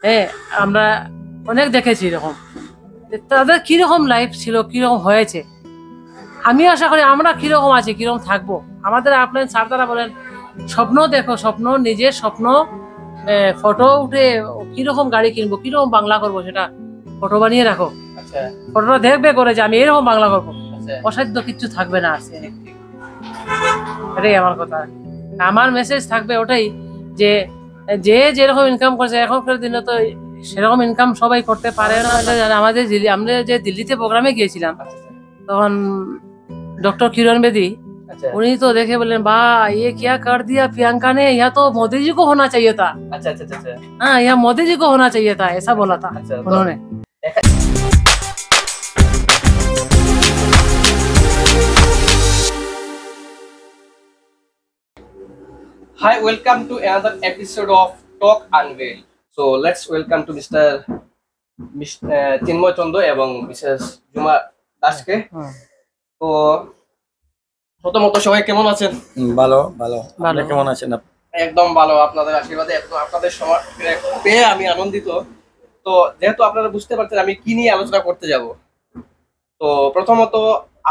হ্যাঁ, আমরা অনেক দেখেছি এরকম। তাদের কিরকম লাইফ ছিল, কিরকম হয়েছে, আমি আশা করি আমরা কিরকম আছি, কিরকম থাকবো। আমাদের আপনার স্যার তারা বলেন স্বপ্ন দেখো, স্বপ্ন, নিজের স্বপ্ন, ফটো উঠে কিরকম গাড়ি কিনবো, কিরকম বাংলা করবো, সেটা ফটো বানিয়ে রাখো। ফটোটা দেখবে করে যে আমি এরকম বাংলা করবো, অসাধ্য কিচ্ছু থাকবে না। আছে এটাই আমার কথা। আমার মেসেজ থাকবে ওটাই যে যে যেরকম ইনকাম করছে এখনকার দিনে তো সেরকম ইনকাম সবাই করতে পারে না। আমাদের আমরা যে দিল্লিতে প্রোগ্রামে গিয়েছিলাম তখন डॉक्टर किरण बेदी, उन्हीं तो देखे बोले वाह ये क्या कर दिया प्रियंका ने, यह तो मोदी जी को होना चाहिए था। अच्छा अच्छा अच्छा, हाँ यह मोदी जी को होना चाहिए था, ऐसा बोला था उन्होंने। Hi, welcome to another episode of Talk Unveil. So let's welcome to Mr. চিন্ময় চন্দ্র এবং মিসেস জুমা দাসকে। তো প্রথমত সবাই কেমন আছেন? ভালো ভালো, আপনি কেমন আছেন? একদম ভালো, আপনাদের আশীর্বাদে আপনাদের সময় পেয়ে আমি আনন্দিত। তো যেহেতু আপনারা বুঝতে পারছেন আমি কি নিয়ে আলোচনা করতে যাব, তো প্রথমত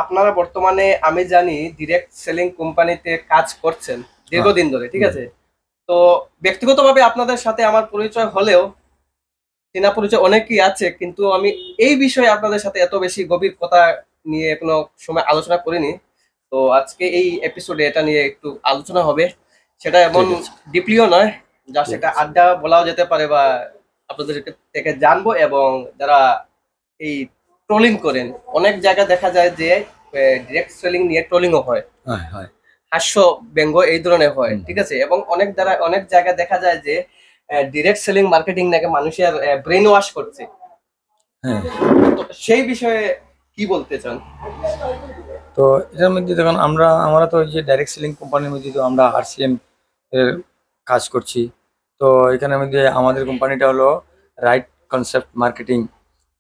আপনারা বর্তমানে আমি জানি ডিরেক্ট সেলিং কোম্পানিতে কাজ করছেন দীর্ঘদিন ধরে, ঠিক আছে? তো ব্যক্তিগতভাবে আপনাদের সাথে আমার পরিচয় হলেও চেনা পরিচয় অনেকই আছে, কিন্তু আমি এই বিষয়ে আপনাদের সাথে এত বেশি গভীর কথা নিয়ে কোনো সময় আলোচনা করিনি। তো আজকে এই এপিসোডে এটা নিয়ে একটু আলোচনা হবে, সেটা এমন ডিপলিও নয়, যা সেটা আড্ডা বলাও যেতে পারে, বা আপনাদের থেকে জানবো। এবং যারা এই ট্রোলিং করেন, অনেক জায়গায় দেখা যায় যে ডিরেক্ট সেলিং নিয়ে ট্রোলিংও হয়, হাস্য ব্যঙ্গ এই ধরনের হয়, ঠিক আছে? এবং অনেক জায়গায় দেখা যায় যে ডিরেক্ট সেলিং মার্কেটিং নাকি মানুষের ব্রেন ওয়াশ করছে। তো সেই বিষয়ে কি বলতে চান? তো এটার মধ্যে দেখুন, আমরা তো যে ডাইরেক্ট সেলিং কোম্পানির মধ্যে তো আমরা RCM এর কাজ করছি। তো এখানের মধ্যে আমাদের কোম্পানিটা হলো রাইট কনসেপ্ট মার্কেটিং।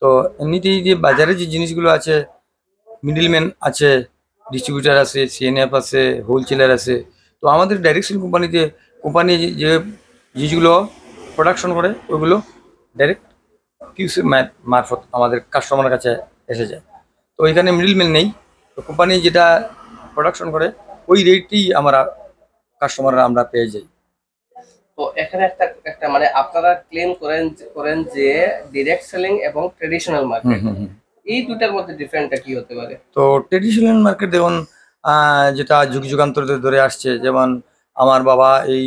তো এমনিতেই যে বাজারে যে জিনিসগুলো আছে, মিডলম্যান আছে, ডিস্ট্রিবিউটার আছে, CNF আছে, হোলসেলার আছে। তো আমাদের ডাইরেক্ট সেলিং কোম্পানি যে জিনিসগুলো প্রোডাকশন করে ওইগুলো ডাইরেক্ট QC মারফত আমাদের কাস্টমারের কাছে এসে যায়। তো এখানে মিডলম্যান নেই। তো কোম্পানি যেটা প্রোডাকশন করে ওই রেটই কাস্টমাররা আমরা পেয়ে যাই। তো এখানে একটা মানে আপনারা ক্লেম করেন যে ডিরেক্ট সেলিং এবং ট্রেডিশনাল মার্কেট, এই দুটার মধ্যে ডিফারেন্সটা কি হতে পারে? তো ট্রেডিশনাল মার্কেট দেখুন, যেটা যুগ যুগান্তর ধরে আসছে, যেমন আমার বাবা এই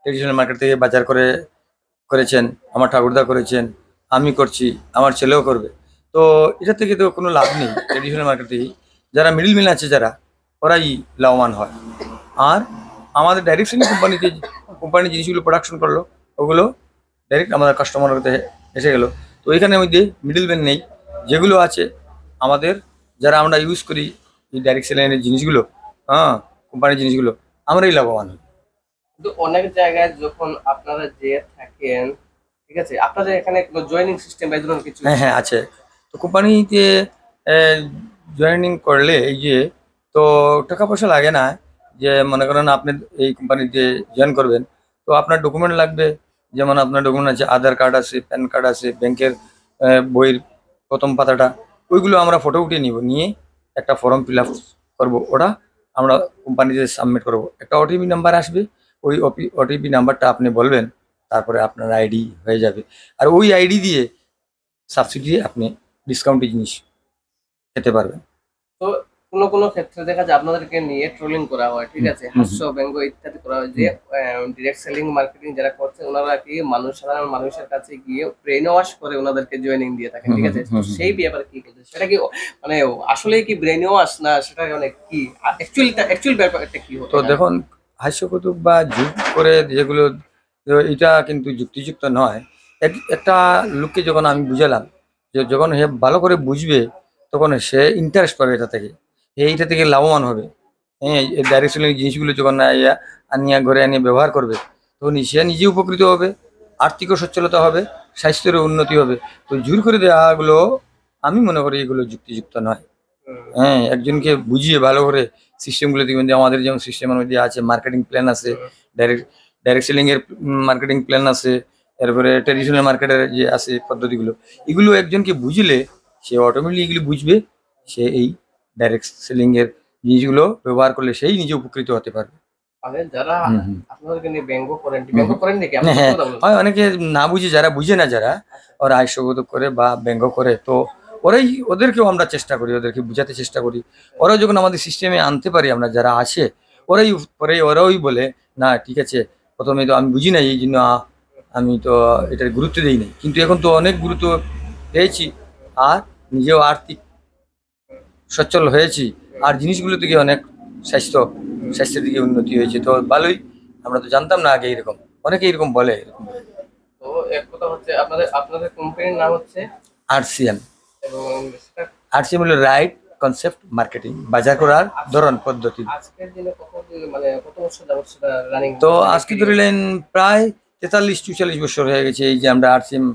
ট্রেডিশনাল মার্কেট থেকে বাজার করেছেন, আমার ঠাকুরদা করেছেন, আমি করছি, আমার ছেলেও করবে। তো এটা থেকে তো কোনো লাভ নেই। ট্রেডিশনাল মার্কেট থেকে যারা মিডলম্যান আছে যারা, ওরাই লাভবান হয়। আর আমাদের ডাইরেক্ট সেলিং কোম্পানি জিনিসগুলো প্রোডাকশন করলো, ওগুলো ডাইরেক্ট আমাদের কাস্টমারের কাছে এসে গেলো। তো এখানের মধ্যে মিডলম্যান নেই। যেগুলো আছে আমাদের, যারা আমরা ইউজ করি এই ডাইরেক্ট সেলিংয়ের জিনিসগুলো, কোম্পানির জিনিসগুলো, আমরাই লাভবান হই। কিন্তু অনেক জায়গায় যখন আপনারা যে থাকেন, ঠিক আছে, আপনাদের এখানে জয়েনিং সিস্টেম বা ধরনের কিছু? হ্যাঁ আছে। তো কোম্পানিতে জয়েনিং করলে এই যে তো টাকা পয়সা লাগে না। যে মনে করেন আপনি এই কোম্পানিতে জয়েন করবেন, তো আপনার ডকুমেন্ট লাগবে। যেমন আপনার ডকুমেন্ট আছে, আধার কার্ড আছে, প্যান কার্ড আছে, ব্যাংকের বইয়ের প্রথম পাতাটা, ওইগুলো আমরা ফটো উঠিয়ে নিয়ে একটা ফর্ম ফিল আপ করবো। ওটা আমরা কোম্পানিতে সাবমিট করবো। একটা OTP নাম্বার আসবে, ওই OTP নাম্বারটা আপনি বলবেন, তারপরে আপনার আইডি হয়ে যাবে। আর ওই আইডি দিয়ে সাবসিডি আপনি ডিসকাউন্টের জিনিস খেতে পারবেন। তো কোনো ক্ষেত্রে দেখা যায় আপনাদেরকে নিয়ে ট্রোলিং করা হয়, ঠিক আছে, হাস্য ব্যঙ্গ ইত্যাদি করা হয়, যে ডিরেক্ট সেলিং মার্কেটিং যারা করছে ওনারা কি সাধারণ মানুষের কাছে গিয়ে ব্রেন ওয়াশ করে ওনাদেরকে জয়েনিং দিয়ে থাকেন, ঠিক আছে? তো সেই ব্যাপারে কি বলতে, সেটা কি মানে আসলে কি ব্রেন ওয়াশ না, সেটা অনেক কি অ্যাকচুয়াল ব্যাপারটা কি হতো? তো দেখুন, হাস্যকৌতুক বা যুগ করে যেগুলো, এটা কিন্তু যুক্তিযুক্ত নয়। একটা লোককে যখন আমি বুঝালাম, যে যখন সে ভালো করে বুঝবে তখন সে ইন্টারেস্ট পাবে এটা থেকে, এইটা থেকে লাভবান হবে। হ্যাঁ, ডাইরেক্ট সেলিং জিনিসগুলো যখন আনিয়া ঘরে আনিয়ে ব্যবহার করবে, তখন সে নিজে উপকৃত হবে, আর্থিকও সচ্ছলতা হবে, স্বাস্থ্যেরও উন্নতি হবে। তো জোর করে দেওয়াগুলো আমি মনে করি এগুলো যুক্তিযুক্ত নয়। হ্যাঁ, একজনকে বুঝিয়ে ভালো করে সিস্টেমগুলো দেখবেন, যে আমাদের যেমন সিস্টেমের মধ্যে আছে মার্কেটিং প্ল্যান আছে, ডাইরেক্ট সেলিং এর মার্কেটিং প্ল্যান আছে, এরপরে ট্রেডিশনাল মার্কেটের যে আছে পদ্ধতিগুলো, এগুলো একজনকে বুঝলে সে অটোমেটিকলি এগুলো বুঝবে, সে এই ডাইরেক্ট সেলিং এর জিনিসগুলো ব্যবহার করলে সেই নিজে উপকৃত হতে পারবে। মানে যারা হুম হুম। আপনাদেরকে নিয়ে ব্যঙ্গ করেন, ব্যঙ্গ করেন নাকি আপনি হ্যাঁ, সত্যি কথা বলুন। হয় অনেকে না বুঝে, যারা বুঝে না, যারা ওরা হাস্যবোধক করে বা ব্যঙ্গ করে, তো ওদেরকেও আমরা চেষ্টা করি, ওদেরকে বুঝাতে চেষ্টা করি। ওরাও যখন আমাদের সিস্টেমে আনতে পারি আমরা, যারা আছে ওরাই বলে না ঠিক আছে, প্রথমে তো আমি বুঝি না, এই জন্য আমি তো এটার গুরুত্ব দিই নাই, কিন্তু এখন তো অনেক গুরুত্ব পেয়েছি আর নিজেও আর্থিক সচ্ছল হয়েছি, আর জিনিসগুলো থেকে অনেক স্বাস্থ্যের দিকে উন্নতি হয়েছে, তো ভালোই। আমরা তো জানতাম না আগে এরকম, অনেকে এরকম বলে। তো এক কথা হচ্ছে আপনাদের আপনাদের কোম্পানির নাম হচ্ছে আরসিএম। এবং সেটা আরসিএম হলো রাইট কনসেপ্ট মার্কেটিং, বাজার করার ধরন পদ্ধতি। আজকের দিনে মানে কত বছর যাবত সেটা রানিং? তো আজকে ধরিলেন প্রায় 43-44 বছর হয়ে গেছে এই যে আমরা আরসিএম,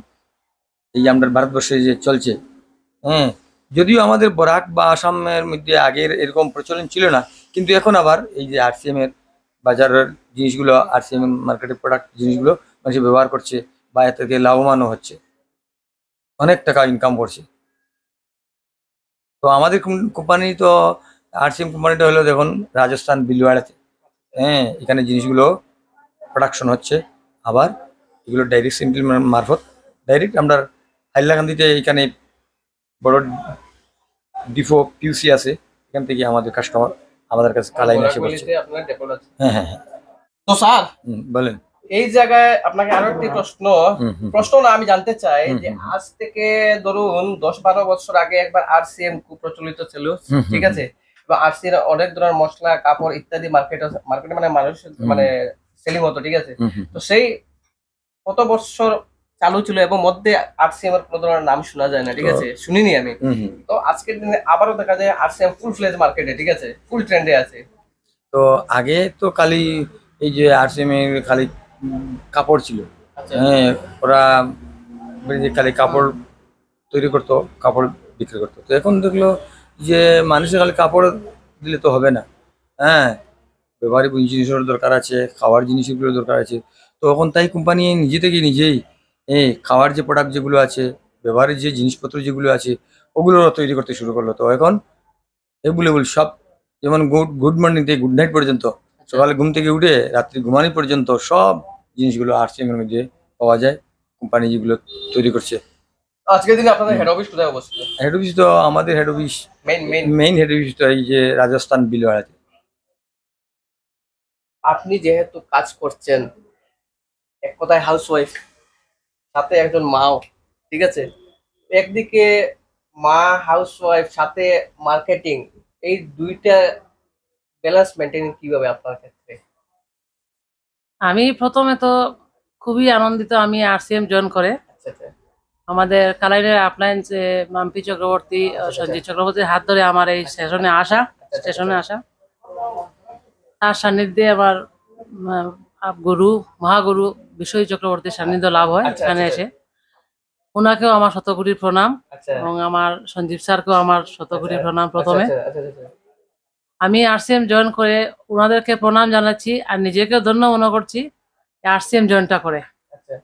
এই যে আমরা ভারতবর্ষে যে চলছে। হ্যাঁ, যদিও আমাদের বরাক বা আসামের মধ্যে আগের এরকম প্রচলন ছিল না, কিন্তু এখন আবার এই যে আরসিএম এর বাজারের জিনিসগুলো, আরসিএম মার্কেটের প্রোডাক্ট জিনিসগুলো মানুষ ব্যবহার করছে বা এর থেকে লাভবানও হচ্ছে, অনেক টাকা ইনকাম করছে। তো আমাদের কোম্পানি তো আরসিএম কোম্পানিটা হলো দেখুন রাজস্থান বিলওয়াড়াতে। হ্যাঁ, এখানে জিনিসগুলো প্রোডাকশন হচ্ছে, আবার এগুলো ডাইরেক্ট সেন্ট্রাল মারফত ডাইরেক্ট আমরা হাইলাকান্দিতে এখানে বড় ডিপো পিউসি আছে, এখান থেকে আমাদের কাস্টমার আমাদের কাছে কালাই এসে করছে। বরাকবলিতে আপনার ডেপো আছে। হ্যাঁ হ্যাঁ হ্যাঁ। তো স্যার বলেন। এই জায়গায় আপনাকে আরো একটি প্রশ্ন না আমি জানতে চাই যে হুম। আজ থেকে ধরুন 10-12 বছর আগে একবার আরসিএম খুব প্রচলিত ছিল, হুম, ঠিক আছে, এবং আরসিএম অনেক ধরনের মশলা কাপড় ইত্যাদি মার্কেটে মানে মানুষ মানে সেলিং হতো, ঠিক আছে। তো সেই কত বছর চালু ছিল এবং মধ্যে আরসিএম এর কোনো ধরনের নাম শোনা যায় না, ঠিক আছে, শুনিনি আমি। তো আজকের দিনে আবারও দেখা যায় আরসিএম ফুল ফ্লেজ মার্কেটে, ঠিক আছে, ফুল ট্রেন্ডে আছে। তো আগে তো খালি এই যে আরসিএম এর খালি কাপড় ছিল। আচ্ছা। হ্যাঁ, ওরা যে খালি কাপড় তৈরি করতো, কাপড় বিক্রি করতো। তো এখন দেখলো যে মানুষের খালি কাপড় দিলে তো হবে না, হ্যাঁ, ব্যবহারিক জিনিসের দরকার আছে, খাওয়ার জিনিসগুলো দরকার আছে। তো এখন তাই কোম্পানি নিজে থেকে নিজেই এই খাওয়ার যে প্রোডাক্ট যেগুলো আছে, ব্যবহারের যে জিনিসপত্র যেগুলো আছে, ওগুলো তৈরি করতে শুরু করলো। তো এখন এভেলেবল সব, যেমন গুড মর্নিং থেকে গুড নাইট পর্যন্ত, সকালে ঘুম থেকে উঠে রাত্রি ঘুমানি পর্যন্ত সব জিনিসগুলো আরসিএম এর মধ্যে পাওয়া যায়, কোম্পানি যেগুলো তৈরি করছে। আজকের দিনে আপনাদের হেড অফিস কোথায় অবস্থিত? হেড অফিস তো আমাদের head office, main head office তো এই যে রাজস্থান বিলওয়াড়াতে। আপনি যেহেতু কাজ করছেন এক কথায় হাউস ওয়াইফ, সাথে একজন মাও, ঠিক আছে, একদিকে মা হাউস ওয়াইফ সাথে মার্কেটিং, এই দুইটা ব্যালেন্স মেনটেন কিভাবে আপনার ক্ষেত্রে? আমি প্রথমে তো খুবই আনন্দিত আমি আরসিএম জয়েন করে। আচ্ছা আচ্ছা আমাদের কালাইনের অ্যাপ্লায়েন্স মাম্পি চক্রবর্তী, সঞ্জিত চক্রবর্তীর হাত ধরে আমার এই স্টেশনে আসা, তার সান্নিধ্যে আমার গুরু মহাগুরু বিশ্বজিৎ চক্রবর্তীর সান্নিধ্য লাভ হয়। আচ্ছা, এখানে আচ্ছা। এসে ওনাকেও আমার শতকোটি প্রণাম, আচ্ছা এবং আমার সঞ্জীব স্যারকেও আমার শতকোটি প্রণাম। প্রথমে আচ্ছা আচ্ছা আচ্ছা আমি আরসিএম জয়েন করে ওনাদেরকে প্রণাম জানাচ্ছি আর নিজেকেও ধন্য মনে করছি আরসিএম জয়েনটা করে। আচ্ছা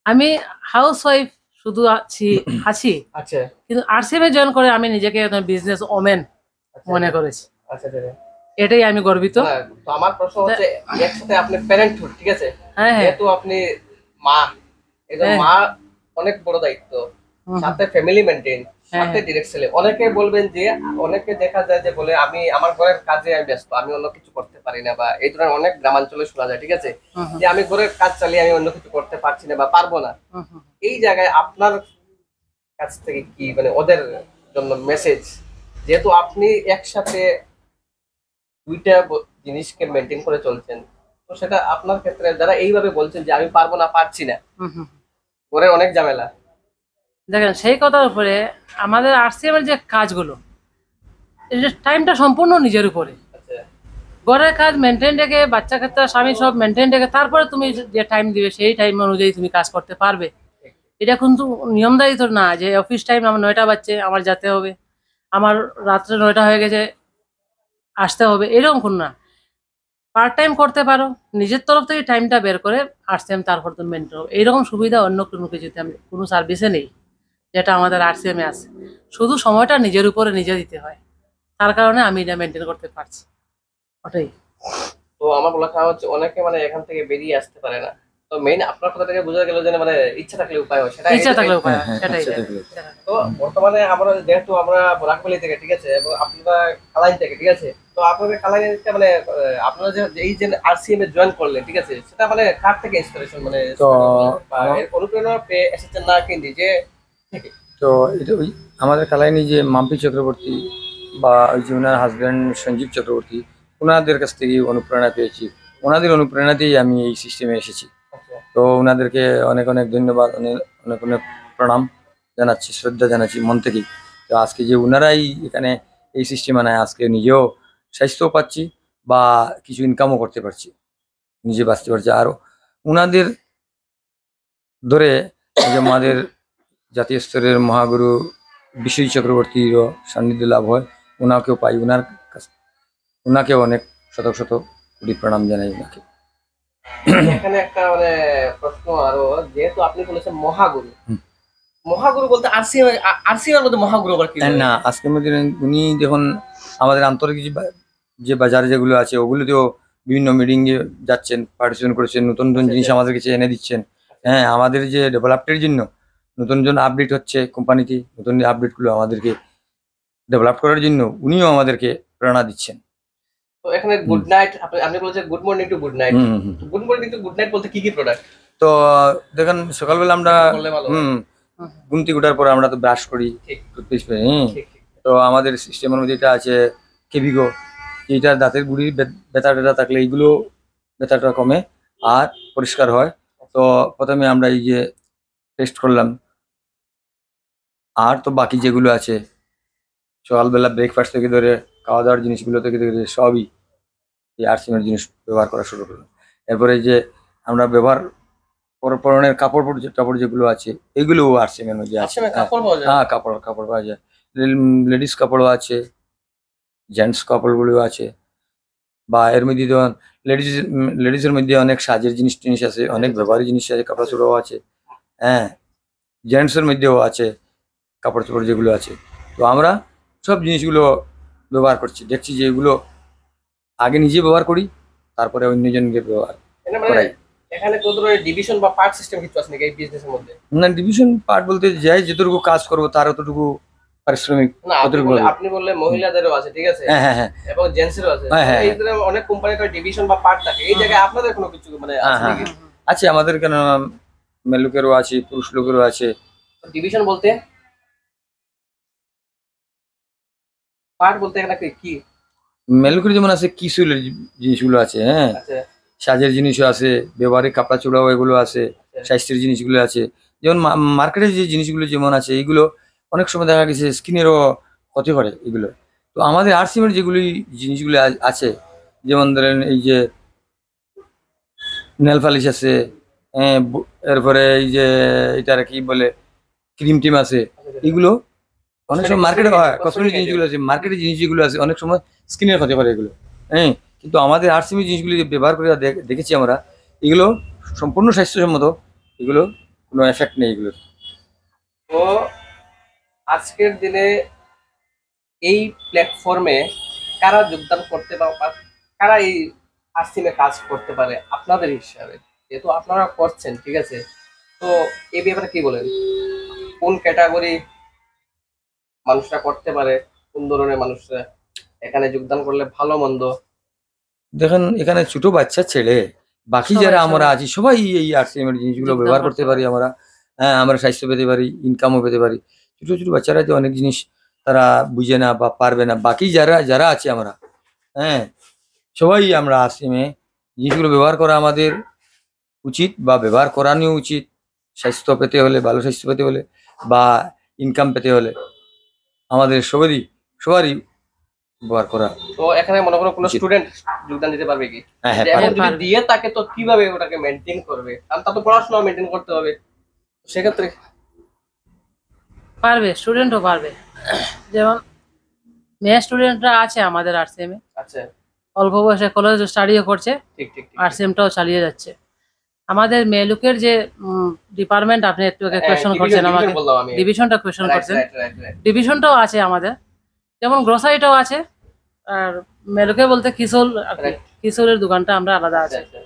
আমি হাউস ওয়াইফ শুধু আছি, আচ্ছা কিন্তু আরসিএম এ জয়েন করে আমি নিজেকে একজন বিজনেস ওমেন মনে করেছি। আচ্ছা আচ্ছা। এটাই আমি গর্বিত। হ্যাঁ, তো আমার প্রশ্ন হচ্ছে একসাথে আপনি প্যারেন্টহুড, ঠিক আছে, হ্যাঁ হ্যাঁ যেহেতু আপনি মা, একজন হ্যাঁ। মা অনেক বড় দায়িত্ব, সাথে ফ্যামিলি মেনটেন, সাথে হ্যাঁ। ডিরেক্ট সেলে। অনেকে বলবেন যে, অনেকে দেখা যায় যে বলে আমি আমার ঘরের কাজে আমি ব্যস্ত, আমি অন্য কিছু করতে পারি না, বা এই ধরনের অনেক গ্রামাঞ্চলে শোনা যায়, ঠিক আছে, যে আমি ঘরের কাজ চালিয়ে আমি অন্য কিছু করতে পারছি না বা পারবো না। এই জায়গায় আপনার কাছ থেকে কি মানে ওদের জন্য মেসেজ, যেহেতু আপনি একসাথে দুইটা জিনিসকে মেনটেন করে চলছেন, তো সেটা আপনার ক্ষেত্রে যারা এইভাবে বলছেন যে আমি পারবো না, পারছি না, ঘরে অনেক ঝামেলা। দেখেন, সেই কথার উপরে আমাদের আরসিএম এর যে কাজগুলো, টাইমটা সম্পূর্ণ নিজের উপরে। আচ্ছা ঘরের কাজ মেনটেন রেখে, বাচ্চা কাচ্চা স্বামী সব মেনটেন রেখে তারপরে তুমি যে টাইম দিবে সেই টাইম অনুযায়ী তুমি কাজ করতে পারবে। এটা কিন্তু নিয়মদায়িত্ব না যে অফিস টাইম আমার 9টা বাজছে আমার যেতে হবে, আমার রাত্রে 9টা হয়ে গেছে আসতে হবে, এরকম কোন না। পার্ট টাইম করতে পারো, নিজের তরফ থেকে টাইমটা বের করে আরসিএম তারপর তুমি মেনটেন করো। এইরকম সুবিধা অন্য কোনো কিছুতে আমি কোনো সার্ভিসে নেই, যেটা আমাদের আরসিএম এ আছে। শুধু সময়টা নিজের উপরে নিজে দিতে হয়, তার কারণে আমি এটা মেনটেন করতে পারছি, ওটাই। তো আমার বলা কথা হচ্ছে অনেকে মানে এখান থেকে বেরিয়ে আসতে পারে না। তো মেইন আপনার কথা থেকে বোঝা গেল যে মানে ইচ্ছা থাকলে উপায় হয়, সেটা ইচ্ছা থাকলে উপায় হ্যাঁ হয়, হ্যাঁ সেটাই। সেটা হলো। তো বর্তমানে আমরা যেহেতু আমরা বোরাকবালি থেকে, ঠিক আছে, এবং আপনারা কালাইন থেকে, ঠিক আছে, তো আপনাদের কালাইনটা মানে আপনারা যে এই যে আরসিএম এ জয়েন করলেন, ঠিক আছে, সেটা মানে কার থেকে ইন্সপিরেশন মানে তো বা এর অনুপ্রেরণা পেয়ে এসেছেন না কি নিজে থেকে? তো এটা ওই আমাদের কালাইনি যে মাম্পি চক্রবর্তী বা ওই যে ওনার হাজব্যান্ড সঞ্জীব চক্রবর্তী, ওনাদের কাছ থেকে অনুপ্রেরণা পেয়েছি। ওনাদের অনুপ্রেরণাতেই আমি এই সিস্টেমে এসেছি। আচ্ছা। তো ওনাদেরকে অনেক অনেক ধন্যবাদ, অনেক অনেক অনেক প্রণাম জানাচ্ছি, শ্রদ্ধা জানাচ্ছি মন থেকেই। তো আজকে যে ওনারাই এখানে এই সিস্টেম আনায়, আজকে নিজেও স্বাস্থ্যও পাচ্ছি বা কিছু ইনকামও করতে পারছি, নিজে বাঁচতে পারছি। আর ওনাদের ধরে এই যে আমাদের জাতীয় স্তরের মহাগুরু বিশ্বজিৎ চক্রবর্তীরও সান্নিধ্য লাভ হয়, ওনাকেও পাই। ওনাকেও অনেক শত শত কোটি প্রণাম জানাই ওনাকে। এখানে একটা মানে প্রশ্ন আরো, যেহেতু আপনি বলেছেন মহাগুরু, হুম। মহাগুরু বলতে আরসিএম, আরসিএম এর মধ্যে মহাগুরু আবার কি? না, আজকের মধ্যে উনি যখন আমাদের আন্তরিক যে বাজার যেগুলো আছে ওগুলোতেও বিভিন্ন মিটিংয়ে যাচ্ছেন, পার্টিসিপেট করেছেন, নতুন নতুন জিনিস আমাদের কাছে এনে দিচ্ছেন। হ্যাঁ, আমাদের যে ডেভেলপমেন্টের জন্য নতুন নতুন আপডেট হচ্ছে কোম্পানিতে, নতুন আপডেটগুলো আমাদেরকে ডেভেলপ করার জন্য উনিও আমাদেরকে প্রেরণা দিচ্ছেন। তো এখানে গুড নাইট, আপনি বলেছেন good morning to good night. Hmm hmm hmm. Good morning to good night বলতে কি কি প্রোডাক্ট তো দেখেন, সকালবেলা আমরা বললে ভালো হয়। ঘুমতি ওঠার পর আমরা তো ব্রাশ করি, ঠিক টুথপেস্ট করি। ঠিক ঠিক। তো আমাদের সিস্টেমের মধ্যে এটা আছে কেভিগো, এইটা দাঁতের গুড়ির ব্যথা ট্যাথা থাকলে এইগুলো ব্যথাটা কমে আর পরিষ্কার হয়। তো প্রথমে আমরা এই যে টেস্ট করলাম, আর তো বাকি যেগুলো আছে সকালবেলা ব্রেকফাস্ট থেকে ধরে খাওয়া দাওয়ার জিনিসগুলো থেকে ধরে সবই এই আরসিএমের জিনিস ব্যবহার করা শুরু করলাম। এরপরে যে আমরা ব্যবহার পরনের কাপড় টাপড় যেগুলো আছে এগুলোও আরসিএমের মধ্যে আছে। আরসিএম এ কাপড় পাওয়া যায়? হ্যাঁ, কাপড় কাপড় পাওয়া যায়। লেডিস কাপড়ও আছে, জেন্টস কাপড়গুলো আছে। বা এর মধ্যে যেমন লেডিসের মধ্যে অনেক সাজের জিনিস টিনিস আছে, অনেক ব্যবহারের জিনিস আছে, কাপড় চোপড়ও আছে। হ্যাঁ, জেন্টসের মধ্যেও আছে কাপড় চোপড় যেগুলো আছে। তো আমরা সব জিনিসগুলো ব্যবহার করছি, দেখছি যে এগুলো আগে নিজে ব্যবহার করি, তারপরে অন্যজনকে ব্যবহার এখানে মানে করাই। এখানে কোন ধরনের ডিভিশন বা পার্ট সিস্টেম কিছু আছে নাকি এই বিজনেসের মধ্যে? না, ডিভিশন পার্ট বলতে যাই যতটুকু কাজ করবো তার অতটুকু পারিশ্রমিক না, অতটুকু পাবো। আপনি বললে মহিলাদেরও আছে, ঠিক আছে, হ্যাঁ হ্যাঁ হ্যাঁ এবং জেন্টসেরও আছে। হ্যাঁ, হ্যাঁ, এই ধরনের অনেক কোম্পানির ডিভিশন বা পার্ট থাকে, এই জায়গায় আপনাদের কোনো কিছু মানে হ্যাঁ আছে হ্যাঁ নাকি? আছে। আমাদের কেন মেয়ে লোকেরও আছে, পুরুষ লোকেরও আছে। ডিভিশন বলতে, পার্ট বলতে এখানে কি? মেয়ে লোকের যেমন আছে কিসুলের জিনিসগুলো আছে, হ্যাঁ, আচ্ছা সাজের জিনিসও আছে, ব্যবহারিক কাপড়া চোড়াও এগুলো আছে, স্বাস্থ্যের জিনিসগুলো আছে। যেমন মার্কেটে যে জিনিসগুলো যেমন আছে এইগুলো অনেক সময় দেখা গেছে স্কিনেরও ক্ষতি করে এগুলো। তো আমাদের আরসিএমের যেগুলি জিনিসগুলো আছে, যেমন ধরেন এই যে নেল পালিশ আছে, এরপরে এই যে এটার কি বলে ক্রিম টিম আছে, এগুলো অনেক সময় মার্কেটে হয়। কসমেটিক জিনিসগুলো আছে, মার্কেটের জিনিস যেগুলো আছে অনেক সময় স্কিনের ক্ষতি করে এগুলো। হ্যাঁ, কিন্তু আমাদের আরসিএমের জিনিসগুলি যে ব্যবহার করে দেখেছি আমরা, এগুলো সম্পূর্ণ স্বাস্থ্যসম্মত, এগুলো কোনো এফেক্ট নেই এগুলোর। তো আজকের দিনে এই প্ল্যাটফর্মে কারা যোগদান করতে বা কারা এই আরসিএমে কাজ করতে পারে আপনাদের হিসাবে, যেহেতু আপনারা করছেন, ঠিক আছে, তো এই ব্যাপারে কি বলেন? কোন ক্যাটাগরি মানুষরা করতে পারে, কোন ধরনের মানুষরা এখানে যোগদান করলে ভালো মন্দ? দেখেন, এখানে ছোট বাচ্চা ছেড়ে বাকি সবাই, যারা আমরা সবাই। আছি সবাই এই আরসিএমের জিনিসগুলো যোগদান ব্যবহার করতে করতে পারি আমরা। হ্যাঁ, আমরা স্বাস্থ্য পেতে পারি, ইনকামও পেতে পারি। ছোট ছোট বাচ্চারা যে অনেক জিনিস তারা বুঝে না বা পারবে না, বাকি যারা যারা আছে আমরা, হ্যাঁ, সবাই আমরা আরসিএমে জিনিসগুলো ব্যবহার করা আমাদের উচিত বা ব্যবহার করানো উচিত। স্বাস্থ্য পেতে হলে, ভালো স্বাস্থ্য পেতে হলে বা ইনকাম পেতে হলে আমাদের সবারই ব্যবহার করা। তো এখানে মনে করো কোনো উচিত। স্টুডেন্ট যোগদান দিতে পারবে কি? হ্যাঁ হ্যাঁ, যে এখন পারবে। যদি দিয়ে তাকে, তো কিভাবে ওটাকে মেনটেন করবে? কারণ তার তো পড়াশোনা মেনটেন করতে হবে, সেক্ষেত্রে পারবে, স্টুডেন্টও পারবে। যেমন মেয়ে স্টুডেন্টরা আছে আমাদের আরসিএম এ, আচ্ছা অল্প বয়সে কলেজ স্টাডিও করছে, ঠিক ঠিক ঠিক। আরসিএমটাও চালিয়ে যাচ্ছে। আমাদের মেলুকের যে ডিপার্টমেন্ট আপনি একটু আগে কোয়েশ্চেন করছেন আমাকে, বললাম আমি। ডিভিশনটা কোয়েশ্চেন রাইট করছেন, রাইট রাইট রাইট। ডিভিশনটাও আছে আমাদের, যেমন গ্রোসারিটাও আছে। আর মেলুকে বলতে কিশোর আর কি, Correct. কিশোরের দোকানটা আমরা আলাদা আচ্ছা আছে। আচ্ছা।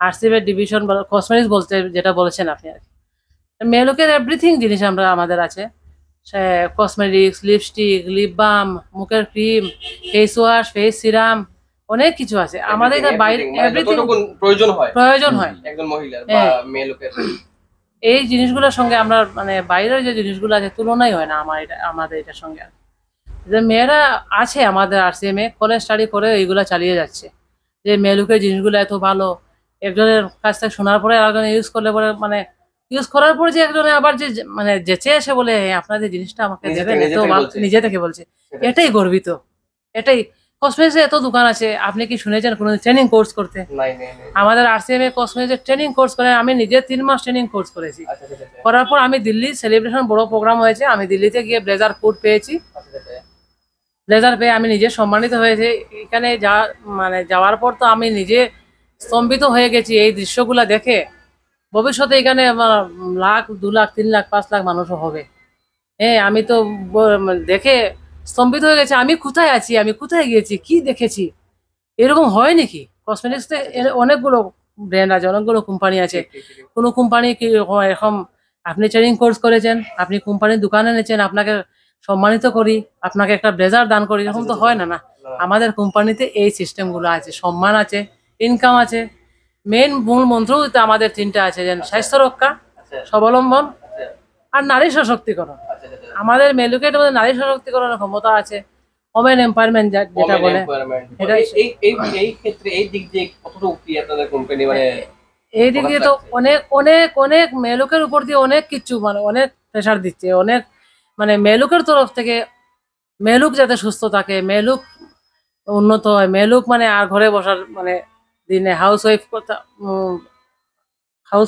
আরসিএমের ডিভিশন বা কসমেটিক্স বলতে যেটা বলেছেন আপনি আর কি, মেলুকের এভরিথিং জিনিস আমরা আমাদের আছে। কসমেটিক্স, লিপস্টিক, লিপ বাম, মুখের cream, face wash, face serum, অনেক কিছু আছে আমাদের এখানে বাইরে। Everything, মানে এভরিথিং যতটুকু প্রয়োজন হয় প্রয়োজন হয় একজন মহিলার বা হ্যাঁ। মেয়ে লোকের। এই জিনিসগুলোর সঙ্গে আমরা মানে বাইরের যে জিনিসগুলো আছে তুলনাই হয় না আমাদের এটার সঙ্গে। যে মেয়েরা আছে আমাদের আরসিএম এ কলেজ স্টাডি করে এইগুলা চালিয়ে যাচ্ছে, যে মেলুকের জিনিসগুলো এত ভালো, একজনের কাছ থেকে শোনার পরে আরেকজন ইউজ করলে পরে মানে ইউজ করার পরে যে একজনে আবার যে মানে যেচে এসে বলে "হ্যাঁ, আপনাদের জিনিসটা আমাকে নিজে দেবেন", থেকে- এত নিজে থেকে ভালো বলছে। নিজে থেকে বলছে, সেটাই। এটাই গর্বিত। এটাই কসমেটিক্সে এত দোকান আছে, আপনি কি শুনেছেন কোনো ট্রেনিং কোর্স করতে? নাই নাই নাই। আমাদের আরসিএম এ কসমেটিক্সের ট্রেনিং কোর্স করে আমি নিজে 3 মাস ট্রেনিং কোর্স করেছি। আচ্ছা আচ্ছা আচ্ছা। করার পর আমি দিল্লি সেলিব্রেশন বড় প্রোগ্রাম হয়েছে, আমি দিল্লিতে গিয়ে ব্লেজার কোট পেয়েছি। আচ্ছা আচ্ছা। ব্লেজার পেয়ে আমি নিজে সম্মানিত হয়েছে। এখানে মানে যাওয়ার পর তো আমি নিজে স্তম্ভিত হয়ে গেছি এই দৃশ্যগুলা দেখে। ভবিষ্যতে এখানে আমার লাখ, 2 লাখ, 3 লাখ, 5 লাখ মানুষও হবে। হ্যাঁ, আমি তো দেখে স্তম্ভিত হয়ে গেছি, আমি কোথায় আছি, আমি কোথায় গিয়েছি, কি দেখেছি, এরকম হয় নাকি? কসমেটিক্সে অনেকগুলো ব্র্যান্ড আছে, অনেকগুলো কোম্পানি আছে। ঠিক, ঠিক, ঠিক। কোনো কোম্পানি কি এরকম আপনি ট্রেনিং কোর্স করেছেন, আপনি কোম্পানির দোকানে এনেছেন, আপনাকে সম্মানিত করি, আপনাকে একটা ব্লেজার দান করি, এরকম তো হয় না। না, না। আমাদের কোম্পানিতে এই সিস্টেমগুলো আছে, সম্মান আছে, ইনকাম আছে। মেন মূল মন্ত্রও তো আমাদের 3টা আছে, যেন স্বাস্থ্য রক্ষা, আচ্ছা স্বাবলম্বন আচ্ছা আর নারী সশক্তিকরণ। আচ্ছা আচ্ছা। আমাদের মেলুকের মধ্যে নারী সশক্তিকরণের ক্ষমতা আছে, ওমেন এম্পাওয়ারমেন্ট যেটা Women বলে। empowerment। এটা- এই ক্ষেত্রে এই দিক দিয়ে কতটুকু কি আপনাদের কোম্পানি মানে এই দিক দিয়ে তো অনেক অনেক অনেক মেলুকের উপর দিয়ে অনেক কিছু মানে অনেক প্রেশার দিচ্ছে, অনেক মানে মেলুকের তরফ থেকে মেলুক যাতে সুস্থ থাকে, মেলুক উন্নত হয়, মেলুক মানে আর ঘরে বসার মানে দিনে হাউস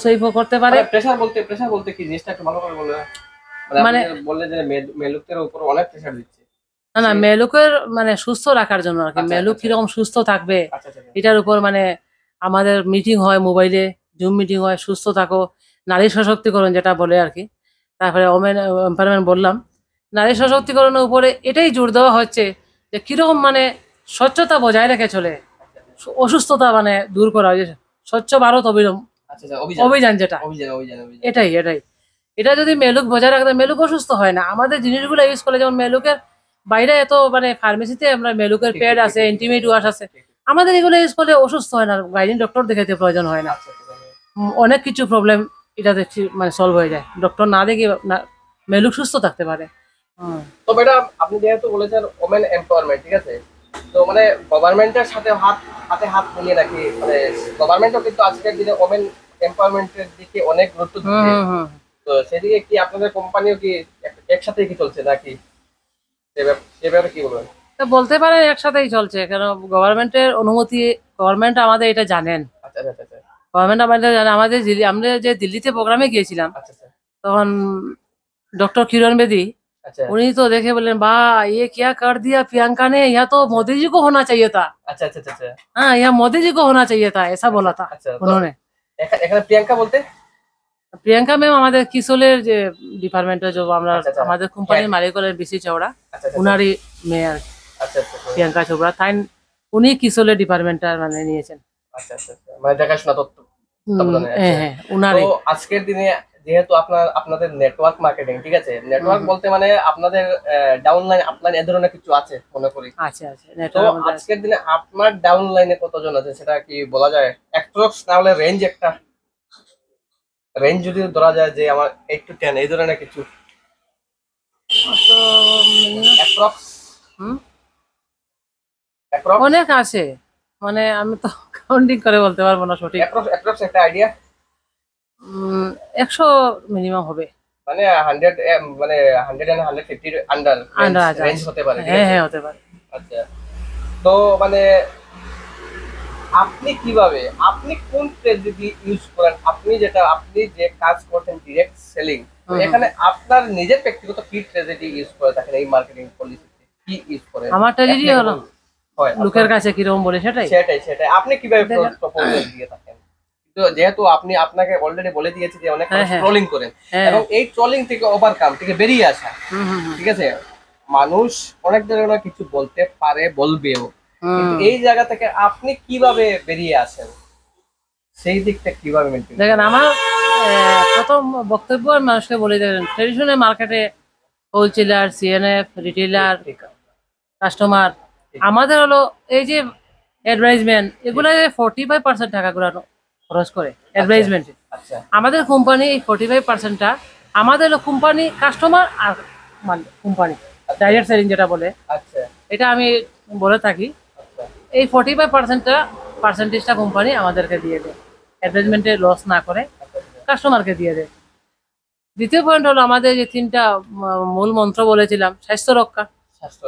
ওয়াইফও করতে পারে। প্রেসার বলতে কি জিনিসটা একটু ভালো করে বলবেন? মানে- মানে আপনি বললেন যে মেলুকদের উপর অনেক প্রেসার দিচ্ছে। না না, মেলুকের মানে সুস্থ রাখার জন্য আর কি, আচ্ছা, মেলুক আচ্ছা। কিরকম সুস্থ থাকবে আচ্ছা আচ্ছা আচ্ছা। এটার উপর মানে আমাদের মিটিং হয়, মোবাইলে জুম মিটিং হয়, সুস্থ থাকো, নারী সশক্তিকরণ যেটা বলে আর কি। তারপরে ওমেন এম্পাওয়ারমেন্ট বললাম, নারী সশক্তিকরণের উপরে এটাই জোর দেওয়া হচ্ছে যে কিরকম মানে স্বচ্ছতা বজায় রেখে চলে, অসুস্থতা মানে দূর করা হয়, যে স্বচ্ছ ভারত আচ্ছা আচ্ছা। অভিযান অভিযান যেটা, অভিযান অভিযান অভিযান। এটাই এটাই। এটা যদি মেলুক বজায় রাখতে, মেলুক অসুস্থ হয় না। আমাদের জিনিসগুলো ইউজ করে, যেমন মেলুকের বাইরে এত মানে ফার্মেসিতে আমরা মেলুকের ঠিক, প্যাড ঠিক, আছে, ঠিক, ঠিক, ইন্টিমেট ঠিক, ওয়াশ আছে, ঠিক, ঠিক। আমাদের এগুলো ইউজ করলে অসুস্থ হয় না, গাইনিক ডক্টর দেখাতে প্রয়োজন হয় না। আচ্ছা আচ্ছা আচ্ছা। অনেক কিছু প্রবলেম এটাতে মানে সলভ হয়ে যায়, ডক্টর না দেখে মেলুক সুস্থ থাকতে পারে। তো ম্যাডাম আপনি যেহেতু বলেছেন ওমেন এম্পাওয়ারমেন্ট, ঠিক আছে, তো মানে গভর্নমেন্টের সাথে হাতে হাত মিলিয়ে রাখি, মানে গভর্নমেন্টও কিন্তু আজকের দিনে ওমেন এম্পাওয়ারমেন্টের দিকে অনেক গুরুত্ব দিচ্ছে। তো সেদিকে কি আপনাদের কোম্পানিও কি একসাথে কি চলছে নাকি, সে ব্যাপারে কি বলবেন? তো বলতে পারেন একসাথেই চলছে, কেন গভর্নমেন্টের অনুমতি, গভর্নমেন্ট আমাদের এটা জানেন, আচ্ছা আচ্ছা আচ্ছা গভর্নমেন্ট আমাদের জানে। আমরা যে দিল্লিতে প্রোগ্রামে গিয়েছিলাম, আচ্ছা আচ্ছা তখন डॉक्टर किरण बेदी আচ্ছা उन्हीं तो देखे बोले वाह ये क्या कर दिया प्रियंका ने, यहाँ तो मोदी जी को होना चाहिए था। আচ্ছা আচ্ছা আচ্ছা। हाँ, यहाँ मोदी जी को होना चाहिए था, ऐसा बोला था আচ্ছা, তো उन्होंने। এখানে প্রিয়াঙ্কা বলতে প্রিয়াঙ্কা ম্যাম আমাদের কিশোরের যে ডিপার্টমেন্টে যে আমরা আচ্ছা, আচ্ছা। আমাদের কোম্পানির মালিক হলেন বিসি চৌড়া, আচ্ছা আচ্ছা উনারই মেয়ে আর কি, আচ্ছা আচ্ছা প্রিয়াঙ্কা চোপড়া, তাই উনি কিশোরের ডিপার্টমেন্টটা মানে নিয়েছেন। আচ্ছা আচ্ছা আচ্ছা। মানে দেখাশোনা তত্ত্ব। তত্ত্বাবধানে, আচ্ছা। হ্যাঁ হ্যাঁ, উনারই। তো আজকের দিনে যেহেতু আপনাদের নেটওয়ার্ক মার্কেটিং, ঠিক আছে, নেটওয়ার্ক বলতে মানে আপনাদের ডাউনলাইন আপলাইন এ ধরনের কিছু আছে মনে করি। আচ্ছা আচ্ছা, তো নেটওয়ার্ক আজকের দিনে আপনার ডাউনলাইনে কতজন আছে সেটা কি বলা যায়? অ্যাপ্রক্স না হলে রেঞ্জ, একটা রেঞ্জ যদি ধরা যায় যে আমার 8 to 10 এই ধরনের কিছু তো minimum, অ্যাপ্রক্স হুম, অ্যাপ্রক্স অনেক আছে, মানে আমি তো কাউন্টিং করে বলতে পারবো না সঠিক। অ্যাপ্রক্স একটা আইডিয়া, 100 মিনিমাম হবে। মানে 100 মানে 100 and 150 আন্ডার আন্ডার আছে, রেঞ্জ হতে পারে, ঠিক হ্যাঁ আছে? হ্যাঁ হতে পারে। আচ্ছা, তো মানে আপনি কিভাবে, আপনি কোন স্ট্র্যাটেজি ইউজ করেন? আপনি যে কাজ করছেন ডিরেক্ট সেলিং, তো এখানে আপনার নিজের ব্যক্তিগত কি স্ট্র্যাটেজি ইউজ করে থাকেন? এই মার্কেটিং পলিসিতে কি ইউজ করেন? আমার ট্র্যাজেডি হলো হয় লোকের কাছে কিরকম বলে সেটাই। সেটাই সেটাই আপনি কিভাবে দেখেন- প্রপোজাল দিয়ে থাকেন? তো যেহেতু আপনাকে অলরেডি বলে দিয়েছি যে অনেক হ্যাঁ, হ্যাঁ। ট্রোলিং করেন, হ্যাঁ। এবং এই ট্রোলিং থেকে ওভারকাম থেকে বেরিয়ে আসা, হুম হুম হুম। ঠিক আছে, মানুষ অনেক ধরনের কিছু বলতে পারে, বলবেও, কিন্তু হুম। এই জায়গা থেকে আপনি কিভাবে বেরিয়ে আসেন, সেই দিকটা কিভাবে মেনটেন দেখেন আমার প্রথম বক্তব্য আমি মানুষকে বলে দেখেন, ট্রেডিশনাল মার্কেটে হোলসেলার, সিএনএফ, রিটেলার, কাস্টমার, আমাদের হলো এই যে অ্যাডভার্টাইজমেন্ট, এগুলো 45% টাকাগুলো খরচ করে অ্যাডভার্টাইজমেন্টে। আচ্ছা আমাদের কোম্পানি এই 45%টা আমাদের হলো কোম্পানি, কাস্টমার আর মানে কোম্পানি ডাইরেক্ট সেলিং যেটা বলে, আচ্ছা এটা আমি বলে থাকি। আচ্ছা এই 45%টা কোম্পানি আমাদেরকে দিয়ে দেয়, অ্যাডভার্টাইজমেন্টে লস না করে কাস্টমারকে দিয়ে দেয়। দ্বিতীয় পয়েন্ট হলো আমাদের যে তিনটা মূল মন্ত্র বলেছিলাম, স্বাস্থ্য রক্ষা। স্বাস্থ্য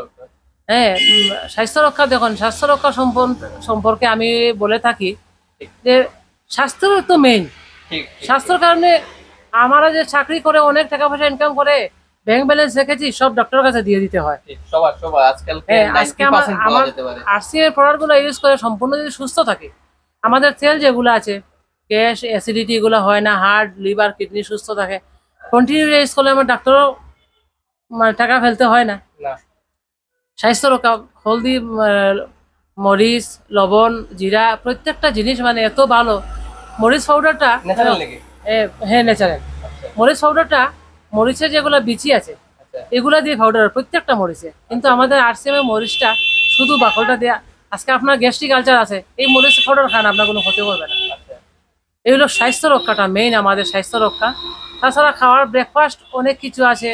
হ্যাঁ, স্বাস্থ্য রক্ষা, দেখুন স্বাস্থ্য রক্ষা সম্পর্কে আমি বলে থাকি যে স্বাস্থ্য তো মেইন। ঠিক স্বাস্থ্যর কারণে আমরা যে চাকরি করে অনেক টাকা পয়সা ইনকাম করে ব্যাংক ব্যালেন্স রেখেছি, সব ডক্টরের কাছে দিয়ে দিতে হয়। ঠিক সবার সবার আজকাল হ্যাঁ, আজকে 90% পাওয়া আমার যেতে পারে। আরসিএম প্রোডাক্টগুলো ইউজ করে সম্পূর্ণ যদি সুস্থ থাকে, আমাদের তেল যেগুলো আছে, গ্যাস, অ্যাসিডিটি এগুলো হয় না, হার্ট, লিভার, কিডনি সুস্থ থাকে, কন্টিনিউ ইউজ করলে আমার ডাক্তারও মানে টাকা ফেলতে হয় না। না স্বাস্থ্য রক্ষা, হলদি, মরিচ, লবণ, জিরা, প্রত্যেকটা জিনিস মানে এত ভালো। মরিচ পাউডারটা ন্যাচারাল নাকি? হ্যাঁ ন্যাচারাল। আচ্ছা মরিচ পাউডারটা, মরিচের যেগুলো বিচি আছে আচ্ছা এগুলা দিয়ে পাউডার প্রত্যেকটা মরিচে, কিন্তু আমাদের আরসিএম এর মরিচটা শুধু বাকলটা দেয়া। আজকে আপনার গ্যাস্ট্রিক আলচার আছে, এই মরিচ পাউডার খান, আপনার কোনো ক্ষতি করবে না। আচ্ছা এই হলো স্বাস্থ্য রক্ষাটা মেইন, আমাদের স্বাস্থ্য রক্ষা। তাছাড়া খাওয়ার ব্রেকফাস্ট অনেক কিছু আছে,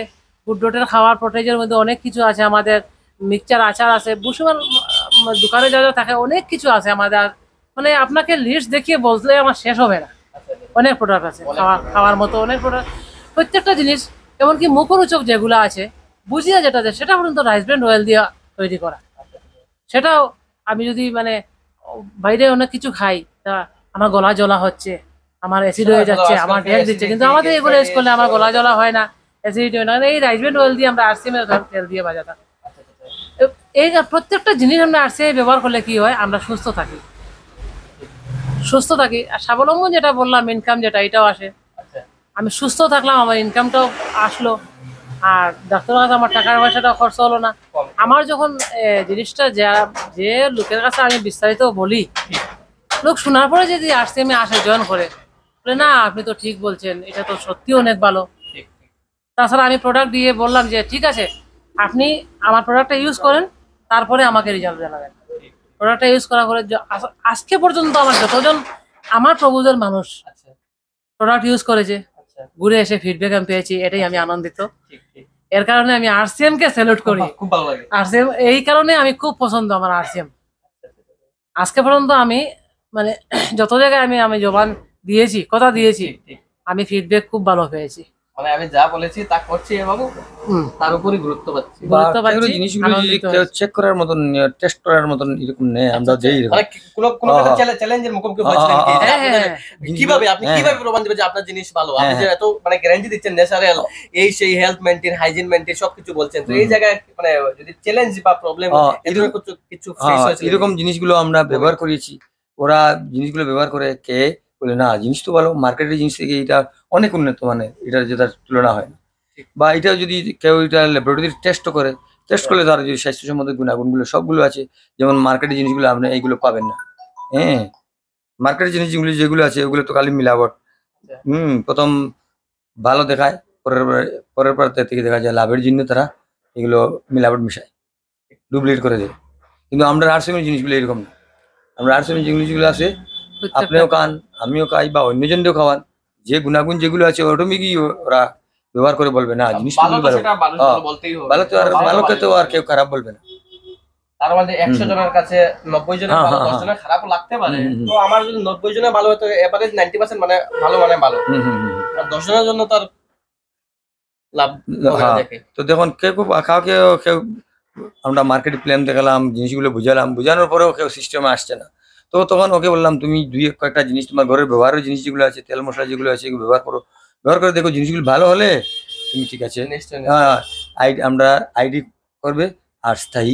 গুডডোটের খাওয়ার প্রোটেজের মধ্যে অনেক কিছু আছে, আমাদের মিক্সচার আচার আছে, বুসুমার দোকানে যা যা থাকে অনেক কিছু আছে আমাদের, মানে আপনাকে লিস্ট দেখিয়ে বললে আমার শেষ হবে না। আচ্ছা অনেক প্রোডাক্ট আছে খাওয়ার মতো, অনেক প্রোডাক্ট, প্রত্যেকটা জিনিস। এমনকি মুখরোচক যেগুলো আছে, বুঝিয়ে যেটা আছে সেটা পর্যন্ত রাইস ব্র্যান্ড অয়েল দিয়ে তৈরি করা। সেটাও আমি যদি মানে বাইরে অনেক কিছু খাই, তা আমার গলা জ্বলা হচ্ছে, আমার অ্যাসিড হয়ে যাচ্ছে, আমার ড্যাক দিচ্ছে, কিন্তু আমাদের এগুলো ইউজ করলে আমার গলা জ্বলা হয় না, অ্যাসিড হয় না। এই রাইস ব্র্যান্ড অয়েল দিয়ে আমরা আরসিএম এর তেল দিয়ে বাজাতাম। এই প্রত্যেকটা জিনিস আমরা আরসিএম ব্যবহার করলে কি হয়, আমরা সুস্থ থাকি, সুস্থ থাকি। আর স্বাবলম্বন যেটা বললাম, ইনকাম যেটা, এটাও আসে। আচ্ছা আমি সুস্থ থাকলাম, আমার ইনকামটাও আসলো, আর ডাক্তারের কাছে আমার টাকার পয়সাটাও খরচ হলো না। আমার যখন জিনিসটা যে লোকের কাছে আমি বিস্তারিত বলি, লোক শোনার পরে যদি আরসিএমে আসে, জয়েন করে, বলে না আপনি তো ঠিক বলছেন, এটা তো সত্যি অনেক ভালো। ঠিক ঠিক তাছাড়া আমি প্রোডাক্ট দিয়ে বললাম যে ঠিক আছে, আপনি আমার প্রোডাক্টটা ইউজ করেন, তারপরে আমাকে রেজাল্ট জানাবেন। ঠিক প্রোডাক্টটা ইউজ করা করে আজকে পর্যন্ত আমার যতজন আমার প্রপোজাল মানুষ আচ্ছা প্রোডাক্ট ইউজ করেছে, আচ্ছা ঘুরে এসে ফিডব্যাক আমি পেয়েছি, এটাই আমি আনন্দিত। ঠিক ঠিক এর কারণে আমি আরসিএম কে স্যালুট করি। খুব ভালো লাগে। আরসিএম এই কারণে আমি খুব পছন্দ আমার আরসিএম। আজকে পর্যন্ত আমি মানে যত জায়গায় আমি জবান দিয়েছি, কথা দিয়েছি, ঠিক ঠিক আমি ফিডব্যাক খুব ভালো পেয়েছি। মানে আমি যা বলেছি তা করছি এবং হুম, তার উপরই গুরুত্ব পাচ্ছি। বা গুরুত্ব পাচ্ছি, কেউ জিনিসগুলো যদি আনন্দিত কেউ হয়েছি। চেক করার মতন, টেস্ট করার মতন এরকম নেই, আমরা যেই এরকম মানে কোনো কোনো হ্যাঁ, হ্যাঁ। চ্যালেঞ্জের মুখোমুখি হয়েছিলেন কি? যে হ্যাঁ, আপনাদের হ্যাঁ, কিভাবে আপনি হ্যাঁ, কিভাবে প্রমাণ দিবেন যে আপনার জিনিস ভালো? আপনি যে হ্যাঁ, এত মানে গ্যারান্টি দিচ্ছেন, ন্যাচারাল, এই সেই হেলথ মেইনটেইন, হাইজিন মেইনটেইন সবকিছু বলছেন, তো এই জায়গায় মানে যদি চ্যালেঞ্জ বা প্রবলেম এরকম কিছু ফেস হয়েছে? এরকম জিনিসগুলো আমরা ব্যবহার করেছি। ওরা জিনিসগুলো ব্যবহার করে কে বলে না জিনিস তো ভালো, মার্কেটের জিনিস থেকে এটা অনেক উন্নত, মানে এটার যেটার তুলনা হয় না। ঠিক। বা এটা যদি কেউ এটা ল্যাবরেটরির টেস্ট করলে তার যদি স্বাস্থ্যসম্মত গুণাগুণগুলো সবগুলো আছে, যেমন মার্কেটের জিনিসগুলো আপনি এইগুলো পাবেন না। হ্যাঁ, মার্কেটের জিনিসগুলো যেগুলো আছে ওগুলো তো খালি মিলাবট। প্রথম ভালো দেখায়, পরের পর থেকে দেখা যায় লাভের জন্য তারা এগুলো মিলাবট মিশায়, ডুপ্লিকেট করে দেয়। কিন্তু আমরা আরসিএমের জিনিসগুলো এরকম না। আমরা আরসিএমের যে জিনিসগুলো আছে, আপনিও খান, আমিও খাই, বা অন্যজনকেও খাওয়ান, যে গুণাগুণ যেগুলো আছে অটোমেটিকই ওরা ব্যবহার করে বলবে না জিনিস ভালো তো ভালো। সেটা মানুষ হ্যাঁ, বলতেই হবে। ভালো তো আর ভালোকে তো আর কেউ খারাপ বলবে না। তার মানে 100 জনের কাছে 90 জনের হ্যাঁ, ভালো, হ্যাঁ, 10 জনের খারাপও লাগতে পারে। হুম, হুম, তো আমার যদি 90 জনের ভালো হয়, তো এভারেজ 90% মানে ভালো, মানে ভালো। হুম, হুম, হুম। আর 10 জনের জন্য তো আর লাভ হবে না হ্যাঁ, দেখে। তো দেখুন কেউ কেউ আমরা মার্কেট প্ল্যান দেখালাম, জিনিসগুলো বুঝানোর পরেও কেউ সিস্টেমে আসছে না। তো তখন ওকে বললাম তুমি কয়েকটা জিনিস তোমার ঘরের ব্যবহারের জিনিস যেগুলো আছে, তেল মশলা যেগুলো আছে এগুলো ব্যবহার করো, ব্যবহার করে দেখো জিনিসগুলো ভালো হলে তুমি ঠিক আছে। নিশ্চয়ই হ্যাঁ, আমরা আইডি করবে আর স্থায়ী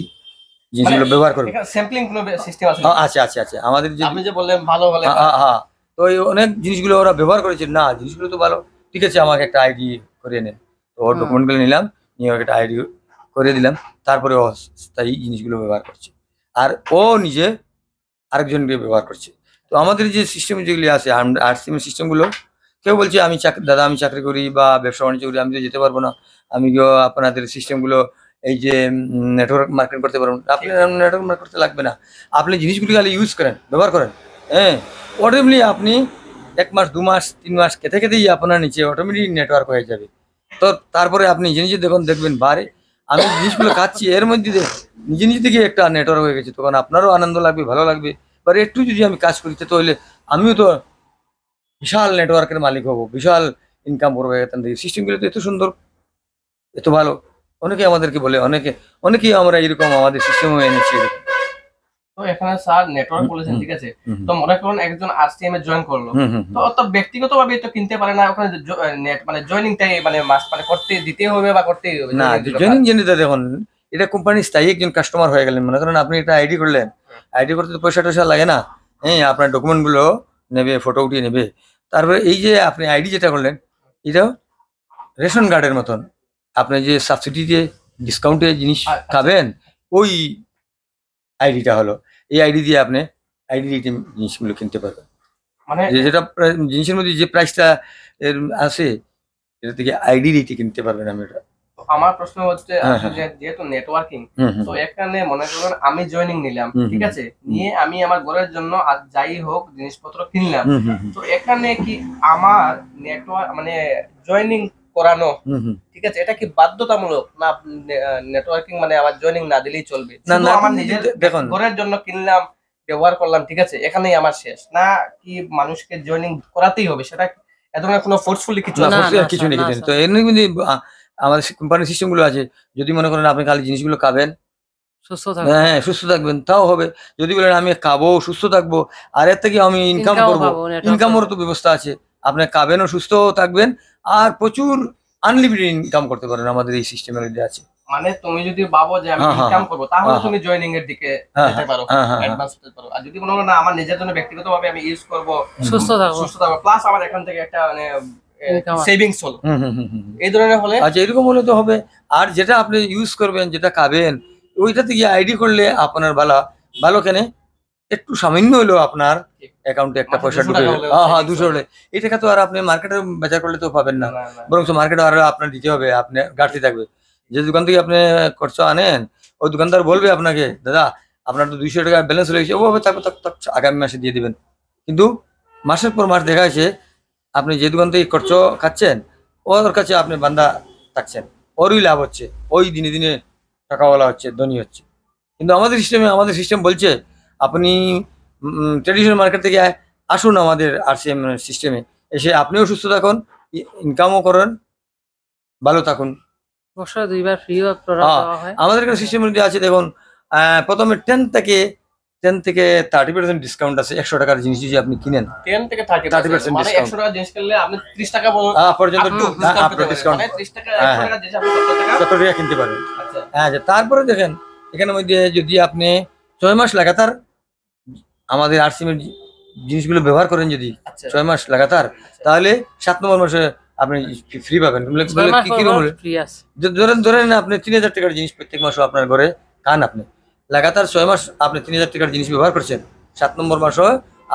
জিনিসগুলো ব্যবহার করবে। এখানে স্যাম্পলিং কোনো সিস্টেম আছে? আচ্ছা আচ্ছা আচ্ছা, আমাদের যে আপনি যে বললেন ভালো বলে, হ্যাঁ, তো এই অনেক জিনিসগুলো ওরা ব্যবহার করেছে, না জিনিসগুলো তো ভালো, ঠিক আছে আমাকে একটা আইডি করে নেন। তো ওর ডকুমেন্টগুলো নিলাম, নিয়ে ওকে একটা আইডি করে দিলাম, তারপরে ও স্থায়ী জিনিসগুলো ব্যবহার করছে, আর ও নিজে আরেকজনকে ব্যবহার করছে। তো আমাদের যে সিস্টেম যেগুলি আছে আরসিএম সিস্টেমগুলো, কেউ বলছে আমি দাদা আমি চাকরি করি বা ব্যবসা বাণিজ্য করি, আমি তো যেতে পারবো না, আমি আপনাদের সিস্টেমগুলো এই যে নেটওয়ার্ক মার্কেট করতে পারবেন, আপনি নেটওয়ার্ক মার্কেট করতে লাগবে না, আপনি জিনিসগুলি খালি ইউজ করেন, ব্যবহার করেন, হ্যাঁ অটোমেটিকলি আপনি 1 মাস 2 মাস 3 মাস খেতে খেতেই আপনার নিচে অটোমেটিক নেটওয়ার্ক হয়ে যাবে। তো তারপরে আপনি নিজে নিজে দেখবেন বারে আমি জিনিসগুলো খাচ্ছি, এর মধ্যে নিজে নিজে থেকে একটা নেটওয়ার্ক হয়ে গেছে, তখন আপনারও আনন্দ লাগবে, ভালো লাগবে। এবার একটু যদি আমি কাজ করি তো হইলে আমিও তো বিশাল নেটওয়ার্কের মালিক হব, বিশাল ইনকাম করবো এখান থেকে। সিস্টেমগুলো তো এত সুন্দর, এত ভালো, অনেকে আমাদেরকে বলে, অনেকেই আমরা এরকম আমাদের সিস্টেমও এনেছি এরকম। তো এখানে স্যার নেটওয়ার্ক বলেছেন, ঠিক আছে, তো মনে করুন একজন আরসিএম এ জয়েন করলো, তো তো ব্যক্তিগতভাবে তো কিনতে পারে না, ওখানে নেট মানে জয়েনিংটাই মানে মাস মানে করতে দিতে হবে বা করতেই হবে না, জয়েনিং জেনিতে দেখুন এটা কোম্পানির স্থায়ী একজন কাস্টমার হয়ে গেলেন, মনে করেন আপনি একটা আইডি করলেন, আইডি করতে তো পয়সা টয়সা লাগে না, হ্যাঁ আপনার ডকুমেন্টগুলো নেবে, ফটো উঠিয়ে নেবে, তারপরে এই যে আপনি আইডি যেটা করলেন এটাও রেশন কার্ডের মতন, আপনি যে সাবসিডি দিয়ে ডিসকাউন্টে জিনিস খাবেন, ওই আইডিটা হলো, এই আইডি দিয়ে আপনি আইডি দিয়ে জিনিসগুলো কিনতে পারবেন, মানে যেটা জিনিসের মধ্যে যে প্রাইসটা আছে এটা থেকে আইডি দিয়ে কিনতে পারবেন। আমি এটা আমার প্রশ্ন হচ্ছে যেহেতু নেটওয়ার্কিং, তো এখানে মনে করুন আমি জয়েনিং নিলাম, ঠিক আছে, নিয়ে আমি আমার ঘরের জন্য যাই হোক জিনিসপত্র কিনলাম, তো এখানে কি আমার নেটওয়ার্ক মানে জয়েনিং করানো, ঠিক আছে, এটা কি বাধ্যতামূলক না নেটওয়ার্কিং মানে আমার জয়েনিং না দিলেই চলবে? না না, আমার নিজের দেখুন ঘরের জন্য কিনলাম, ব্যবহার করলাম, ঠিক আছে, এখানেই আমার শেষ না, কি মানুষকে জয়েনিং করাতেই হবে? সেটা এত কোনো ফোর্সফুলি কিছু আছে? কিছু নেই, কিছু নেই। তো এর মধ্যে আমাদের কোম্পানির সিস্টেম গুলো আছে, যদি মনে করেন আপনি খালি জিনিসগুলো খাবেন, সুস্থ থাকবে, হ্যাঁ সুস্থ থাকবেন, তাও হবে। যদি বলেন আমি খাবো সুস্থ থাকবো, আর এর থেকে আমি ইনকাম করবো, ইনকামেরও তো ব্যবস্থা আছে, আপনি খাবেনও সুস্থ থাকবেন, আর প্রচুর আনলিমিটেড ইনকাম করতে পারেন, আমাদের এই সিস্টেমের মধ্যে আছে। মানে তুমি যদি ভাবো যে আমি ইনকাম করবো, তাহলে তুমি জয়েনিং এর দিকে যেতে পারো, অ্যাডভান্স করতে পারো। আর যদি মনে করো না আমার নিজের জন্য ব্যক্তিগতভাবে আমি ইউজ করবো, সুস্থ থাকবো প্লাস আমার এখান থেকে একটা মানে সেভিংস হলো, এই ধরনের হলে আচ্ছা এরকম হলে তো হবে। আর যেটা আপনি ইউজ করবেন, যেটা খাবেন, ওইটা থেকে আইডি করলে আপনার ভালো কেনে একটু সামান্য হলেও আপনার অ্যাকাউন্টে একটা পয়সা ঢুকে, হ্যাঁ 200 হলে এই টাকা তো আর আপনি মার্কেটে বেচার করলে তো পাবেন না, বরং মার্কেটে আরো আপনার দিতে হবে, আপনি ঘাটতি থাকবে। যে দোকান থেকে আপনি খরচা আনেন, ওই দোকানদার বলবে আপনাকে দাদা আপনার তো 200 টাকা ব্যালেন্স হয়ে গেছে, ওভাবে থাকবে, আগামী মাসে দিয়ে দিবেন। কিন্তু মাসের পর মাস দেখা যাচ্ছে আপনি যে দোকান থেকে খরচ খাচ্ছেন, ওর কাছে আপনি বান্দা থাকছেন, ওরই লাভ হচ্ছে, ওই দিনে দিনে টাকাওয়ালা হচ্ছে, ধনী হচ্ছে। কিন্তু আমাদের সিস্টেম বলছে আপনি ট্রেডিশনাল মার্কেট থেকে আসুন আমাদের আরসিএম সিস্টেমে, এসে আপনিও সুস্থ থাকুন, ইনকামও করেন, ভালো থাকুন। বছরে 2 বার ফ্রি প্রোডাক্ট দেওয়া হয় আমাদের এখানে সিস্টেম মধ্যে আছে। দেখুন প্রথমে 10 থেকে 30% ডিসকাউন্ট আছে 100 টাকার জিনিস যদি আপনি কিনেন, 10 থেকে 30% মানে 100 টাকা জিনিস কিনলে আপনি 30 টাকা পর্যন্ত ডিসকাউন্ট, 30 টাকা 100 টাকা জিনিস আপনি 70 টাকা কিনতে পারেন। আচ্ছা হ্যাঁ, তারপরে দেখেন এখানের মধ্যে যদি আপনি 6 মাস লাগাতার আমাদের আরসিএম এর জিনিসগুলো ব্যবহার করেন, যদি 6 মাস লাগাতার, তাহলে 7 নম্বর মাসে আপনি ফ্রি পাবেন। ধরেন আপনি 3000 টাকার জিনিস প্রত্যেক মাসে আপনার ঘরে খান, আপনি লাগাতার 6 মাস আপনি 3000 টাকার জিনিস ব্যবহার করছেন, 7 নম্বর মাসে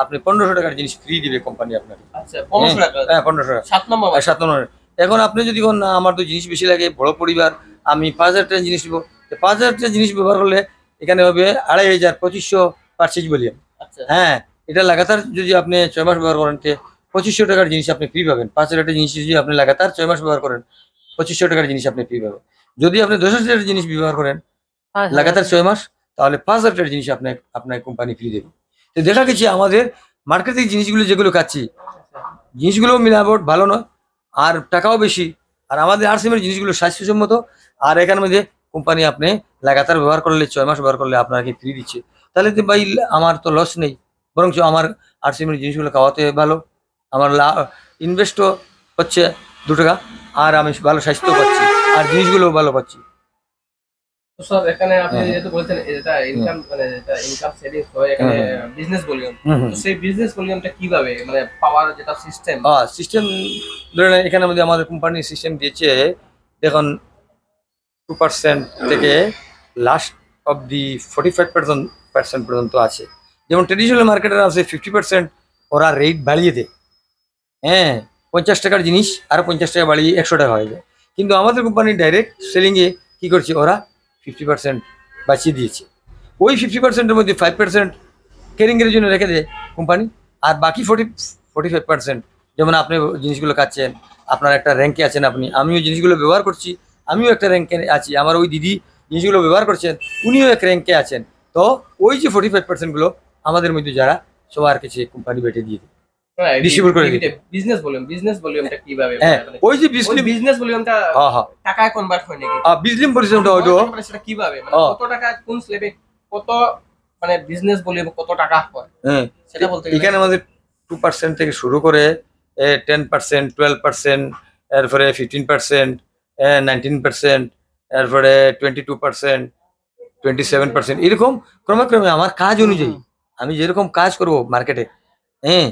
আপনি 1500 টাকার জিনিস ফ্রি দিবে কোম্পানি আপনাকে। আচ্ছা 1500 টাকা, হ্যাঁ 1500 টাকা 7 নম্বর। এখন আপনি যদি কোন না আমার তো জিনিস বেশি লাগে, বড় পরিবার, আমি 5000 টাকার জিনিস নিব, 5000 টাকার জিনিস ব্যবহার করলে এখানে হবে 2500 2500 পারচেজ ভলিউম। হ্যাঁ, এটা লাগাতার যদি আপনি 6 মাস ব্যবহার করেন 2500 টাকার জিনিস আপনি ফ্রি পাবেন। 5000 টাকার জিনিস যদি আপনি লাগাতার 6 মাস ব্যবহার করেন 2500 টাকার জিনিস আপনি ফ্রি পাবেন। যদি আপনি 10,000 টাকার জিনিস ব্যবহার করেন লাগাতার 6 মাস, তাহলে 5000 টাকার জিনিস আপনার কোম্পানি ফ্রি দেবে। তো দেখা গেছে আমাদের মার্কেট থেকে জিনিসগুলো যেগুলো খাচ্ছি, জিনিসগুলো মিলাবট ভালো নয়, আর টাকাও বেশি, আর আমাদের আরসিএম এর জিনিসগুলো স্বাস্থ্যসম্মত, আর এখানের মধ্যে কোম্পানি আপনি লাগাতার ব্যবহার করলে 6 মাস ব্যবহার করলে আপনাকে ফ্রি দিচ্ছে, তাহলে তো ভাই আমার তো লস নেই, বরঞ্চ আমার আরসিএম এর জিনিসগুলো খাওয়াতে ভালো, আমার ইনভেস্টও হচ্ছে 2 টাকা, আর আমি ভালো স্বাস্থ্য পাচ্ছি, আর জিনিসগুলো ভালো পাচ্ছি। তো স্যার এখানে আপনি যেহেতু বলছেন এটা ইনকাম মানে এটা ইনকাম সেভিংস হয় এখানে বিজনেস ভলিউম, তো সেই বিজনেস ভলিউমটা কিভাবে মানে পাওয়ার যেটা সিস্টেম? সিস্টেম ধরেন এখানে আমাদের কোম্পানির সিস্টেম দিয়েছে, দেখুন 2% থেকে লাস্ট অব দি 45% পর্যন্ত আছে। যেমন ট্রেডিশনাল মার্কেটের আছে 50% ওরা রেট বাড়িয়ে দেয়, হ্যাঁ 50 টাকার জিনিস আর 50 টাকা বাড়িয়ে 100 টাকা হয়ে যায়। কিন্তু আমাদের কোম্পানি ডাইরেক্ট সেলিংয়ে কী করছে, ওরা 50% বাঁচিয়ে দিয়েছে। ওই 50%-এর মধ্যে 5% কেরিংয়ের জন্য রেখে দেয় কোম্পানি, আর বাকি 45% যেমন আপনি জিনিসগুলো খাচ্ছেন, আপনার একটা র্যাঙ্কে আছেন, আমিও জিনিসগুলো ব্যবহার করছি, আমিও একটা র্যাঙ্কে আছি, আমার ওই দিদি জিনিসগুলো ব্যবহার করছেন, উনিও এক র্যাঙ্কে আছেন। তো ওই যে 45%গুলো আমাদের মধ্যে যারা সবার কাছে কোম্পানি বেটে দিয়ে দেয়, ডিস্ট্রিবিউট করে দিতে। বিজনেস ভলিউমটা কিভাবে হ্যাঁ, মানে ওই যে বিজনেস ভলিউমটা টাকায় কনভার্ট হয় নাকি? বিজলিম পরিশ্রমটা হয়তো সেটা কিভাবে মানে কত টাকা কোন স্ল্যাবে কত মানে বিজনেস ভলিউম কত টাকা হয় সেটা বলতে গেলে এখানে আমাদের 2% থেকে শুরু করে 10%, 12%, এরপরে 15%, 19%, এরপরে 22%, 27%, এরকম ক্রমে ক্রমে আমার কাজ অনুযায়ী আমি যেরকম কাজ করব মার্কেটে, হ্যাঁ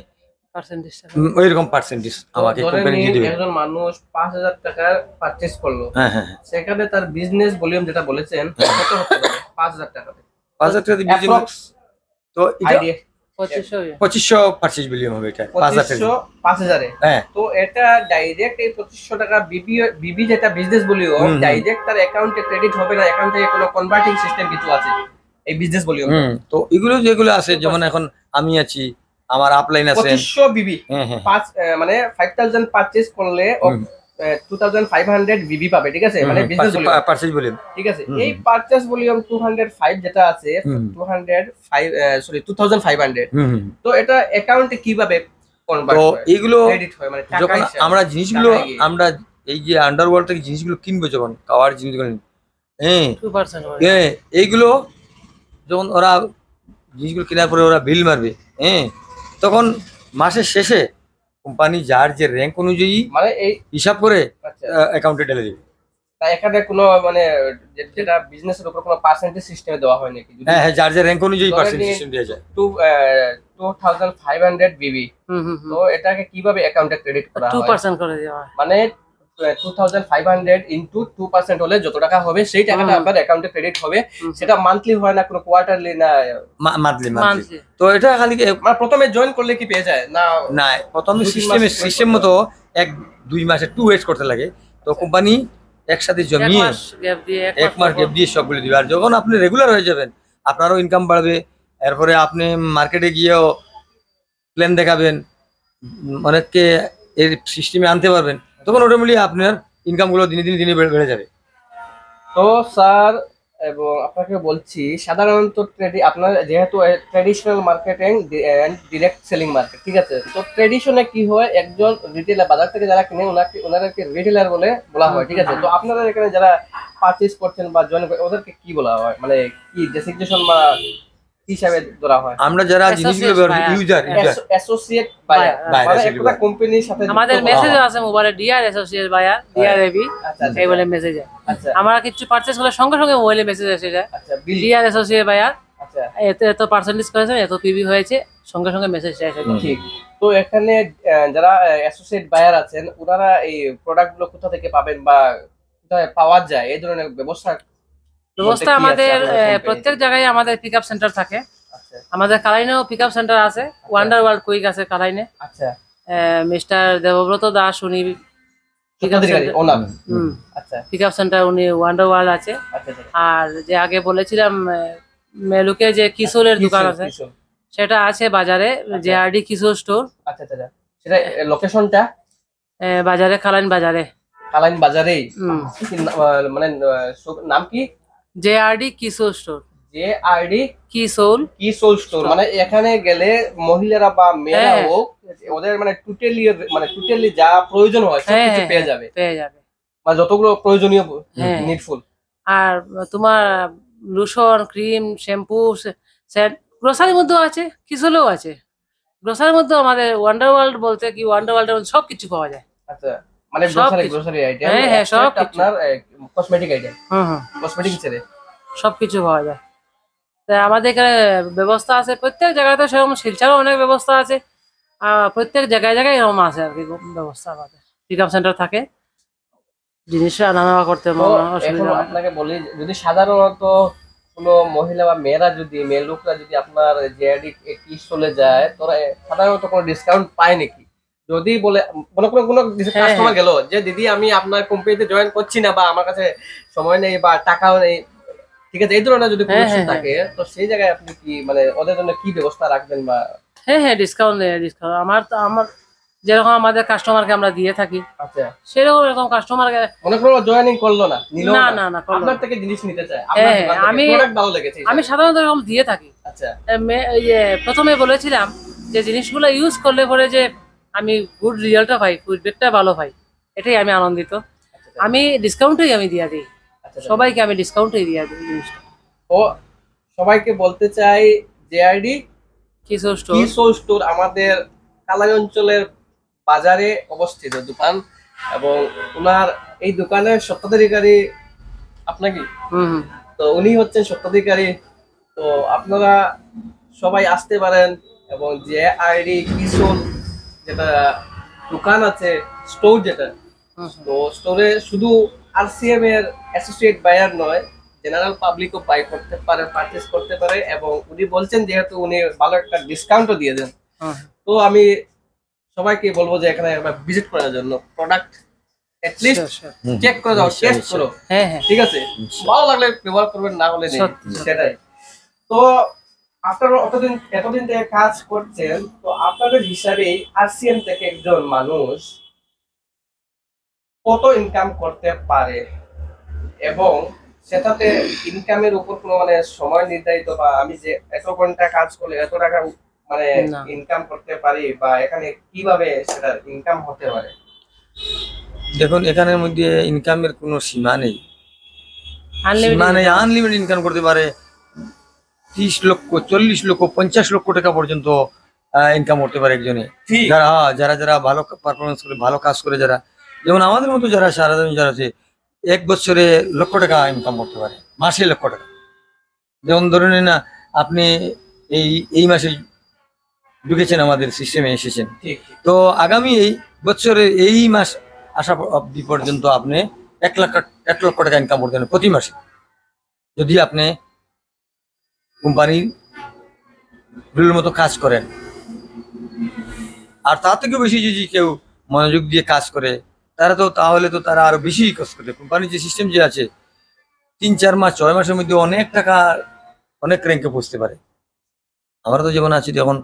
পার্সেন্টেজ ওইরকম পার্সেন্টেজ আমাকে ধরে কোম্পানি দিয়ে নিন দেবে। একজন মানুষ 5,000 টাকার পারচেজ করলো, হ্যাঁ হ্যাঁ হ্যাঁ, সেখানে তার বিজনেস ভলিউম যেটা বলেছেন কত হতে পারে 5,000 টাকাতে? 5,000 টাকা দিয়ে Approx তো এটা আইডিয়া 2500 2500 বিলিয়ন হবে এটা 5,000 টাকা। 5,000 হ্যাঁ তো এটা ডাইরেক্ট এই 2500 টাকা বিবি যেটা বিজনেস ভলিউম ডাইরেক্ট তার অ্যাকাউন্টে ক্রেডিট হবে না, অ্যাকাউন্ট থেকে কোনো কনভার্টিং সিস্টেম কিছু আছে এই বিজনেস ভলিউম? তো এগুলো যেগুলো আছে, যেমন এখন আমি আছি, আমার আপলাইন আছে 2500 বিবি হ্যাঁ হ্যাঁ মানে 5000 পারচেজ করলে 2500 বিবি পাবে, ঠিক আছে? মানে বিজনেস ভলিউম পারচেজ ভলিউম ঠিক আছে। এই পারচেজ ভলিউম 205 যেটা আছে 2500 তো এটা অ্যাকাউন্টে কিভাবে কনভার্ট তো হয় এগুলো ক্রেডিট হয় মানে টাকা যখন হিসাবে? আমরা জিনিসগুলো টাকায় গিয়ে। আমরা এই যে আন্ডারওয়ার্ল্ড থেকে জিনিসগুলো কিনবো, যখন খাওয়ার জিনিসগুলো হ্যাঁ 2% হয়। এইগুলো যখন ওরা জিনিসগুলো কেনার পরে ওরা বিল মারবে, হ্যাঁ তখন মাসের শেষে কোম্পানি যার যে র্যাঙ্ক অনুযায়ী মানে এই হিসাব করে আচ্ছা অ্যাকাউন্টে ঢেলে দেবে। তাই এখানে কোনো মানে যেটা বিজনেসের উপর কোনো পার্সেন্টেজ সিস্টেমে দেওয়া হয় নাকি? যদি হ্যাঁ হ্যাঁ, যার যে র্যাঙ্ক অনুযায়ী ধরে পার্সেন্ট নিন সিস্টেম দেওয়া যায়। 2500 বিবি, তো এটাকে কিভাবে অ্যাকাউন্টে ক্রেডিট করা হয়? 2% করে দেওয়া হয়। মানে 2500 ইনটু 2% হলে যত টাকা হবে সেই টাকাটা আপনার অ্যাকাউন্টে ক্রেডিট হবে। সেটা মান্থলি হয় না, কোনো কোয়ার্টারলি না? Monthly Monthly। তো এটা খালি মানে প্রথমে জয়েন করলে কি পেয়ে যায় না? না, প্রথমে 2-3 মাস সিস্টেম wait মতো 1-2 মাসে 2 ওয়েট করতে লাগে। তো কোম্পানি একসাথে এক জমিয়ে মাস গ্যাপ দিয়ে এক মাস গ্যাপ দিয়ে সবগুলো দিবে। আর যখন আপনি রেগুলার হয়ে যাবেন, আপনারও ইনকাম বাড়বে, এরপরে আপনি মার্কেটে গিয়েও প্ল্যান দেখাবেন, অনেককে এই সিস্টেমে আনতে পারবেন, তখন অটোমেটিক আপনার ইনকামগুলো দিনে দিনে দিনে বেড়ে যাবে। তো স্যার এবং আপনাকে বলছি সাধারণত আপনার যেহেতু traditional marketing and direct selling market, ঠিক আছে? তো ট্রেডিশনে কি হয়, একজন রিটেলার বাজার থেকে যারা কিনে ওনাদেরকে রিটেলার বলা হয়, ঠিক আছে? তো আপনারা এখানে যারা পারচেজ করছেন বা জয়েন করেন ওদেরকে কি বলা হয়, মানে কি ডেসিগনেশন বা কি হিসাবে ধরা হয়? আমরা যারা জিনিসগুলো ইউজার অ্যাসোসিয়েট বায়ার, Buyer, মানে associate একটা buyer। কোম্পানির সাথে যুক্ত আমাদের হওয়া। মেসেজ আছে মোবাইলে, DR associate buyer, DR AB, আচ্ছা আচ্ছা এই বলে মেসেজ যায়। আচ্ছা আমরা কিছু পারচেজ করলে সঙ্গে সঙ্গে মোবাইলে মেসেজ এসে যায়, আচ্ছা বিল ডিআর অ্যাসোসিয়েট বায়ার আচ্ছা এত এত পার্সেন্টেজ করেছে, এত পিবি হয়েছে, সঙ্গে সঙ্গে মেসেজ এসে যায়। ঠিক। তো এখানে যারা অ্যাসোসিয়েট বায়ার আছেন ওনারা এই প্রোডাক্ট গুলো কোথা থেকে পাবেন বা কোথায় পাওয়া যায় এই ধরনের ব্যবস্থা ব্যবস্থা কি আছে আমাদের আপনাদের company-তে? প্রত্যেক জায়গায় আমাদের পিক আপ সেন্টার থাকে। আচ্ছা আমাদের কালাইনেও পিক আপ সেন্টার আছে, ওয়ান্ডার ওয়ার্ল্ড কুইক আছে কালাইনে। আচ্ছা মিস্টার দেবব্রত দাস উনি পিক আপ সত্যাধিকারী ওনার আচ্ছা পিক আপ সেন্টার, উনি ওয়ান্ডার ওয়ার্ল্ড আছে। আচ্ছা আচ্ছা আর যে আগে বলেছিলাম মেলুকে যে কিশোরের দোকান আছে, কিশোর। সেটা আছে বাজারে, জেআরডি কিশোর স্টোর, আচ্ছা আচ্ছা সেটা লোকেশনটা বাজারে, কালাইন বাজারে। কালাইন বাজারেই মানে নাম কি? জেআরডি কিশোর স্টোর, যে আরডি কিশোর কি সোল স্টোর। মানে এখানে গেলে মহিলারা বা মেয়েরা হ্যাঁ। হোক ওদের মানে টোটালি যা প্রয়োজন হয় সব কিছু পেয়ে যাবে, পেয়ে যাবে। মানে যতগুলো প্রয়োজনীয় হ্যাঁ। নিডফুল। আর তোমার লোশন, ক্রিম, শ্যাম্পু, গ্রোসারির মধ্যেও আছে, কিশোরেও আছে। গ্রোসারির মধ্যে আমাদের ওয়ান্ডার ওয়ার্ল্ড বলতে কি, ওয়ান্ডার ওয়ার্ল্ডের মধ্যে সব কিছু পাওয়া যায়। আচ্ছা মানে সব গ্রোসারি কিছু। গ্রোসারি আইটেম, হ্যাঁ, হ্যাঁ, সব কিছু। আপনার কসমেটিক আইটেম, হুম হুম কসমেটিক ছেড়ে সবকিছু পাওয়া যায়। তাই আমাদের এখানে ব্যবস্থা আছে, প্রত্যেক জায়গাতে সেরকম শিলচরও অনেক ব্যবস্থা আছে, প্রত্যেক জায়গায় জায়গায় এরকম আছে আর কি ব্যবস্থা। আমাদের পিক আপ সেন্টার থাকে, জিনিসটা আনা নেওয়া করতে তো এখন অসুবিধা হয় না। আপনাকে বলি, যদি সাধারণত কোনো মহিলা বা মেয়েরা যদি, মেয়ে লোকরা যদি আপনার জেআরডি কি চলে যায়, তোরা সাধারণত কোনো ডিসকাউন্ট পায় নাকি? যদি বলে কোনো কোনো কোনো হ্যাঁ, কাস্টমার গেল যে দিদি আমি আপনার কোম্পানিতে জয়েন করছি না, বা আমার কাছে সময় নেই বা টাকাও নেই, ঠিক আছে, এই ধরনের যদি কোনো হ্যাঁ, issue হ্যাঁ, থাকে, তো সেই জায়গায় আপনি কি মানে ওদের জন্য কি ব্যবস্থা রাখবেন? বা হ্যাঁ, হ্যাঁ, ডিসকাউন্ট দেয়, ডিসকাউন্ট। আমার যেরকম আমাদের কাস্টমারকে আমরা দিয়ে থাকি, আচ্ছা, সেরকম এরকম কাস্টমারকে। মনে করো জয়েনিং করলো না, নিল না, না, না, না, করলো আপনার না। থেকে জিনিস নিতে চায়, হ্যাঁ, আপনার দোকান থেকে আমি প্রোডাক্ট ভালো লেগেছে আমি হিসাবে। সাধারণত এরকম দিয়ে থাকি। আচ্ছা, প্রথমে বলেছিলাম যে জিনিসগুলো ইউজ করলে পরে যে আমি গুড রেজাল্টটা পাই, ফিডব্যাকটা ভালো পাই, এটাই আমি আনন্দিত। আমি ডিসকাউন্টই আমি দিয়ে দিই, আচ্ছা, সবাইকে আমি ডিসকাউন্টই দিয়ে দিই জিনিসটা। ও সবাইকে বলতে চাই, জেআরডি কিশোর স্টোর। কিশোর স্টোর আমাদের কালাই অঞ্চলের বাজারে অবস্থিত দোকান, এবং ওনার এই দোকানের স্বত্বাধিকারী আপনাকে, হুম, তো উনি হচ্ছেন স্বত্বাধিকারী। তো আপনারা সবাই আসতে পারেন, এবং জেআরডি কিশোর যেটা দোকান আছে, স্টোর যেটা, হুম, তো স্টোরে শুধু আরসিএম এর অ্যাসোসিয়েট বায়ার নয়, জেনারেল পাবলিকও বাই করতে পারে, পারচেজ করতে পারে, এবং উনি বলছেন যেহেতু উনি ভালো একটা ডিসকাউন্টও দিয়ে দেন, হুম। তো আমি সবাইকে বলবো যে এখানে একবার ভিজিট করার জন্য, product list Sure, sure. Check করে দাও, নিশ্চয়ই, টেস্ট নিশ্চয়ই। করো, হ্যাঁ, হ্যাঁ, ঠিক আছে, ভালো লাগলে ব্যবহার করবেন, না হলে নেই, সত্যি, সত্যি। সেটাই। তো আপনারা এতদিন থেকে কাজ করছেন, তো আপনাদের হিসাবে আরসিএম থেকে একজন মানুষ কত ইনকাম করতে পারে, এবং সেটাতে ইনকামের উপর কোনো মানে সময় নির্ধারিত, বা আমি যে এত ঘন্টা কাজ করলে এত টাকা মানে না। ইনকাম করতে পারি, বা এখানে কিভাবে সেটা ইনকাম হতে পারে? দেখুন, এখানের মধ্যে ইনকামের কোনো সীমা নেই, সীমা নেই। আনলিমিটেড। আনলিমিটেড ইনকাম করতে পারে। 30 লক্ষ, 40 লক্ষ, 50 লক্ষ টাকা পর্যন্ত ইনকাম করতে পারে একজনে। ঠিক। যারা যারা ভালো পারফরমেন্স করে, ভালো কাজ করে, যারা যেমন আমাদের মতো যারা সারাদিন যারা আছে, 1 বছরে লক্ষ টাকা ইনকাম করতে পারে, মাসে লক্ষ টাকা। যেমন ধরে নিন না, আপনি এই এই মাসে ঢুকেছেন, আমাদের সিস্টেমে এসেছেন, ঠিক। তো আগামী এই বছরে এই মাস আসা অবধি পর্যন্ত আপনি 1 লক্ষ টাকা ইনকাম করতে পারেন প্রতি মাসে, যদি আপনি কোম্পানির রুলের মতো কাজ করেন। আর তার থেকেও বেশি যদি কেউ মনোযোগ দিয়ে কাজ করে, তাহলে তো তারা আরো বেশি কাজ করে। কোম্পানির যে সিস্টেম যে আছে, 3-4 মাস, 6 মাসের মধ্যে অনেক টাকা, অনেক র্যাঙ্কে পৌঁছতে পারে। আমরা তো যেমন আছি, তখন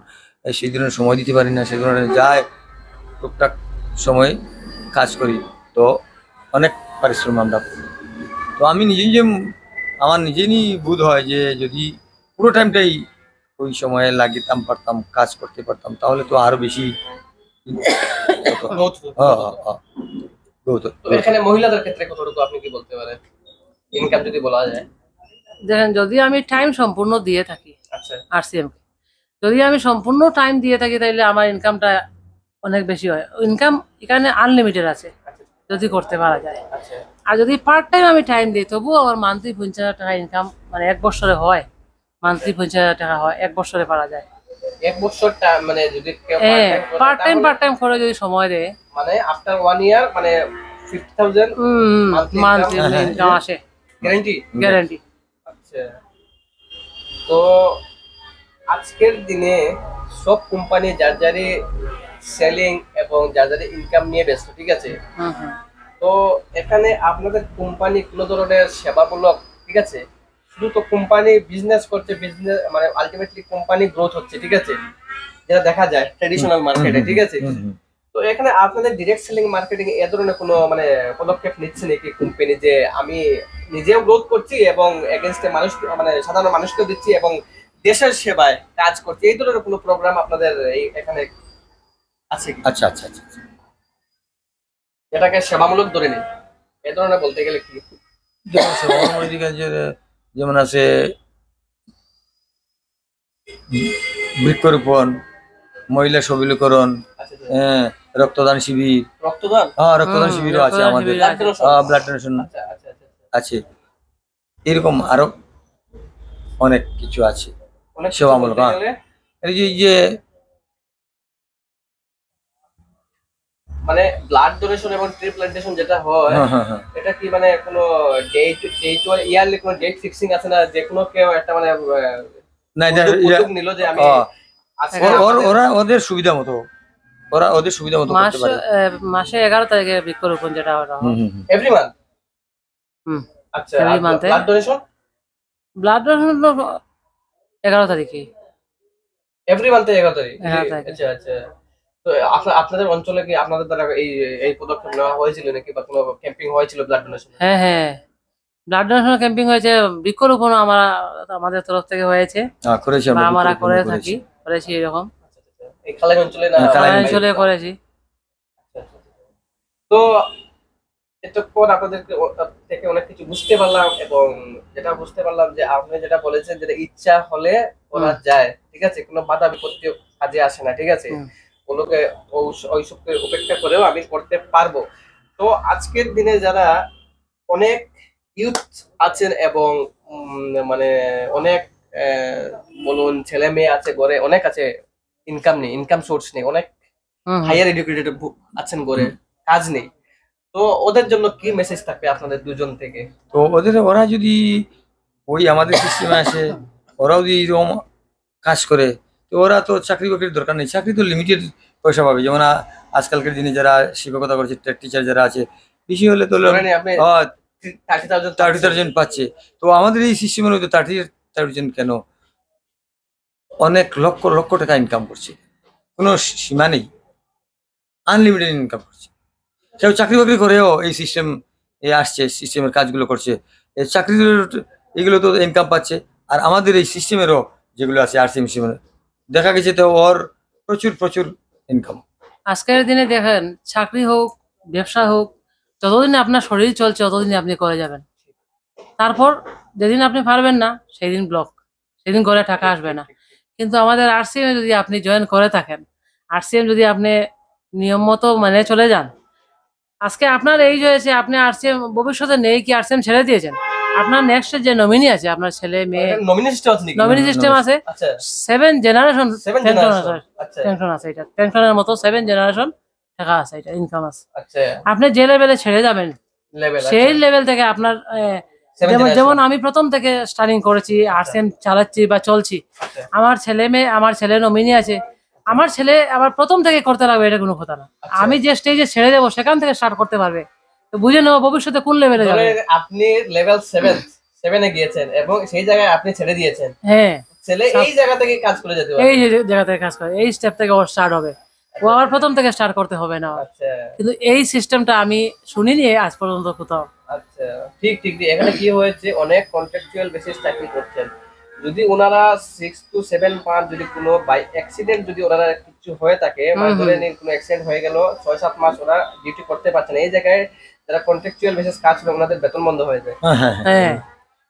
সেই ধরনের সময় দিতে পারি না, সেই ধরনের যায় টুকটাক সময় কাজ করি, তো অনেক পরিশ্রম আমরা করি। তো আমি আমার নিজেরই বোধ হয় যে যদি পুরো টাইমটাই ওই সময়ে লাগিতাম, পারতাম, কাজ করতে পারতাম, তাহলে তো আরো বেশি Growth হতো। হ্যাঁ, হ্যাঁ, হ্যাঁ, growth হতো। তো এখানে মহিলাদের ক্ষেত্রে কতটুকু আপনি কি বলতে পারেন, ইনকাম যদি বলা যায়? দেখেন, যদি আমি টাইম সম্পূর্ণ দিয়ে থাকি আচ্ছা, আরসিএম, যদি আমি সম্পূর্ণ টাইম দিয়ে থাকি, তাহলে আমার ইনকামটা অনেক বেশি হয়। ইনকাম এখানে আনলিমিটেড আছে, আচ্ছা, যদি করতে পারা যায়। আচ্ছা। আর যদি পার্ট টাইম আমি টাইম দিই, তবুও আমার মান্থলি 50,000 টাকা ইনকাম, মানে 1 বছরে হয়। মান্থলি 50,000 টাকা হয়, 1 বছরে পারা যায়। 1 বছর মানে যদি কেউ হ্যাঁ, part time করে, পার্ট টাইম করে যদি সময় দেয়, মানে আফটার 1 ইয়ার মানে 50,000 monthly মান্থলি income, ইনকাম আসে, গ্যারান্টি। গ্যারান্টি। আচ্ছা, তো আজকের দিনে সব কোম্পানি যার যারই সেলিং এবং যার যারই ইনকাম নিয়ে ব্যস্ত, ঠিক আছে, হুম, হুম। তো এখানে আপনাদের কোম্পানি কোনো ধরনের সেবামূলক, ঠিক আছে, শুধু তো কোম্পানি বিজনেস করছে, বিজনেস মানে আলটিমেটলি কোম্পানি গ্রোথ হচ্ছে, ঠিক আছে, যেটা দেখা যায় ট্রেডিশনাল মার্কেটে, ঠিক আছে। তো এখানে আপনাদের ডিরেক্ট সেলিং মার্কেটিং এ ধরনের কোনো মানে পদক্ষেপ নিচ্ছে নাকি কোম্পানি, যে আমি নিজেও গ্রোথ করছি এবং এগেইনস্টে মানুষ মানে সাধারণ মানুষকেও দিচ্ছি এবং দেশের সেবায় কাজ করছি, এই ধরনের কোনো প্রোগ্রাম আপনাদের এখানে আছে কি? আচ্ছা, আচ্ছা, আচ্ছা, আচ্ছা। এটাকে সেবামূলক ধরে নিই, এ ধরনের বলতে গেলে কি? যেমন সেবামূলক দিকে যেমন আছে বৃক্ষরোপণ, মহিলা সবলীকরণ, আচ্ছা, আচ্ছা। হ্যাঁ, রক্তদান শিবির, রক্তদান, রক্তদান শিবিরও আছে রক্তদান আমাদের, শিবির আছে। ব্লাড ডোনেশন, ব্লাড ডোনেশন আচ্ছা, আচ্ছা, আচ্ছা, আচ্ছা। আছে। এরকম আরো অনেক কিছু আছে অনেক কিছু সেবামূলক, বলতে হ্যাঁ। গেলে এই যে মানে ব্লাড ডোনেশন এবং ট্রিপ্লান্টেশন যেটা হয়, হ্যাঁ হ্যাঁ হ্যাঁ এটা কি মানে কোনো ডেট ডেট ইয়ারলি কোনো ডেট ফিক্সিং আছে না, যে কোনো কেউ একটা মানে না উদ্যোগ নিল যে আমি আজকে ওরা ওদের সুবিধা মতো, ওরা ওদের সুবিধা মতো করতে পারে। মাসে 11 তারিখে বৃক্ষরোপণ যেটা ওটা হয়। Every month. হুম। আচ্ছা, Every month এ। ব্লাড ডোনেশন ব্লাড ডোনেশন 11 তারিখে। এভরি মান্থে 11 তারিখ। 11 তারিখে। আচ্ছা আচ্ছা। তো আপনাদের অঞ্চলে কি আপনাদের দ্বারা এই এই পদক্ষেপ নেওয়া হয়েছিল নাকি, বা কোনো ক্যাম্পিং হয়েছিল ব্লাড ডোনেশন? হ্যাঁ হ্যাঁ, ব্লাড ডোনেশন ক্যাম্পিং হয়েছে, বৃক্ষরোপণ আমাদের তরফ থেকে হয়েছে, করেছি বা আমরা আমরা বৃক্ষরোপণ করে করেছি। থাকি, করেছি এরকম। এই খালাইন অঞ্চলে না? হ্যাঁ, খালাইন বাইরে? অঞ্চলে করেছি। তো এতক্ষণ আপনাদেরকে থেকে অনেক কিছু বুঝতে পারলাম, এবং যেটা বুঝতে পারলাম যে আপনি যেটা বলেছেন যে ইচ্ছা হলে ওরা যায়, ঠিক আছে, কোনো বাধা বিপত্তি কাজে আসে না, ঠিক আছে, ওগুলোকে ওইসবকে উপেক্ষা করেও আমি করতে পারবো। তো আজকের দিনে যারা অনেক ইউথ আছেন এবং মানে অনেক বলুন ছেলে মেয়ে আছে ঘরে, অনেক আছে ইনকাম নেই, ইনকাম সোর্স নেই, অনেক হায়ার এডুকেটেড আছেন ঘরে, কাজ নেই, তো ওদের জন্য কি মেসেজ থাকবে আপনাদের দুজন থেকে? তো ওরা যদি ওই আমাদের সিস্টেমে আসে, ওরাও যদি এরকম কাজ করে, তো ওরা তো চাকরি বাকরির দরকার নেই, চাকরি তো লিমিটেড পয়সা পাবে। যেমন আজকালকার দিনে যারা শিক্ষকতা করছে, টিচার যারা আছে, বেশি হলে তো ধরেন আপনি 30,000 পাচ্ছে। তো আমাদের এই সিস্টেমের মধ্যে 30,000 কেন, অনেক লক্ষ লক্ষ টাকা ইনকাম করছে, কোনো সীমা নেই, আনলিমিটেড ইনকাম করছে। কেউ চাকরি বাকরি করেও এই সিস্টেম আসছে, সিস্টেমের কাজগুলো করছে, এই চাকরির এগুলো তো ইনকাম পাচ্ছে। আর আমাদের এই সিস্টেমেরও যেগুলো আছে আরসিএম সিস্টেমের, দেখা গেছে তো ওর প্রচুর প্রচুর ইনকাম। আজকের দিনে দেখেন, চাকরি হোক, ব্যবসা হোক, যতদিন আপনার শরীর চলছে ততদিন আপনি করে যাবেন। তারপর যেদিন আপনি পারবেন না, সেই দিন ব্লক, সেদিন ঘরে টাকা আসবে না। কিন্তু আমাদের আরসিএম যদি আপনি জয়েন করে থাকেন, আরসিএম যদি আপনি নিয়ম মতো মেনে চলে যান, আজকে আপনার এই যে হয়েছে, আপনি আরসিএম ভবিষ্যতে নেই কি আরসিএম ছেড়ে দিয়েছেন, আপনার নেক্সট যে নমিনি আছে, আপনার ছেলে মেয়ে, নমিনি সিস্টেম আছে নাকি? নমিনি সিস্টেম আছে, আচ্ছা, 7 জেনারেশন 7 পেনশন জেনারেশন। আছে, আচ্ছা পেনশন আছে, এটা পেনশনের মতো 7 জেনারেশন টাকা আছে, এটা ইনকাম আছে। আচ্ছা, আপনি যে লেভেলে ছেড়ে যাবেন, লেভেল সেই লেভেল থেকে আপনার যেমন আমি প্রথম থেকে স্টার্টিং করেছি, আরসিএম চালাচ্ছি বা চলছি, আচ্ছা। আমার ছেলে মেয়ে, আমার ছেলে নমিনি আছে, আমার ছেলে আবার প্রথম থেকে করতে লাগবে, এটা কোনো কথা না। আচ্ছা। আমি যে স্টেজে ছেড়ে দেবো সেখান থেকে স্টার্ট করতে পারবে, তো বুঝে নেবো ভবিষ্যতে কোন লেভেলে যাবে। ধরেন আপনি লেভেল 7 এ গিয়েছেন এবং সেই জায়গায় আপনি ছেড়ে দিয়েছেন, হ্যাঁ, ছেলে এই জায়গা থেকে কাজ করে যেতে এই পারবে। যে জায়গা থেকে কাজ করে, এই স্টেপ থেকে ওর স্টার্ট হবে, ও আবার প্রথম থেকে স্টার্ট করতে হবে না। আচ্ছা কিন্তু এই সিস্টেমটা আমি শুনিনি আজ পর্যন্ত কোথাও। আচ্ছা, ঠিক ঠিক ঠিক। এখানে কি হয়েছে, অনেক কন্ট্রাকচুয়াল বেসিস চাকরি করছেন, যদি ওনারা 6 to 7 মান্থ যদি কোনো বাই অ্যাক্সিডেন্ট যদি ওনারা কিছু হয়ে থাকে, মানে ধরে নিন কোনো অ্যাক্সিডেন্ট হয়ে গেল, 6-7 মাস ওরা ডিউটি করতে পারছে না, এই জায়গায় যারা কন্ট্রাকচুয়াল বেসিস কাজ করে ওনাদের বেতন বন্ধ হয়ে যায়। হ্যাঁ,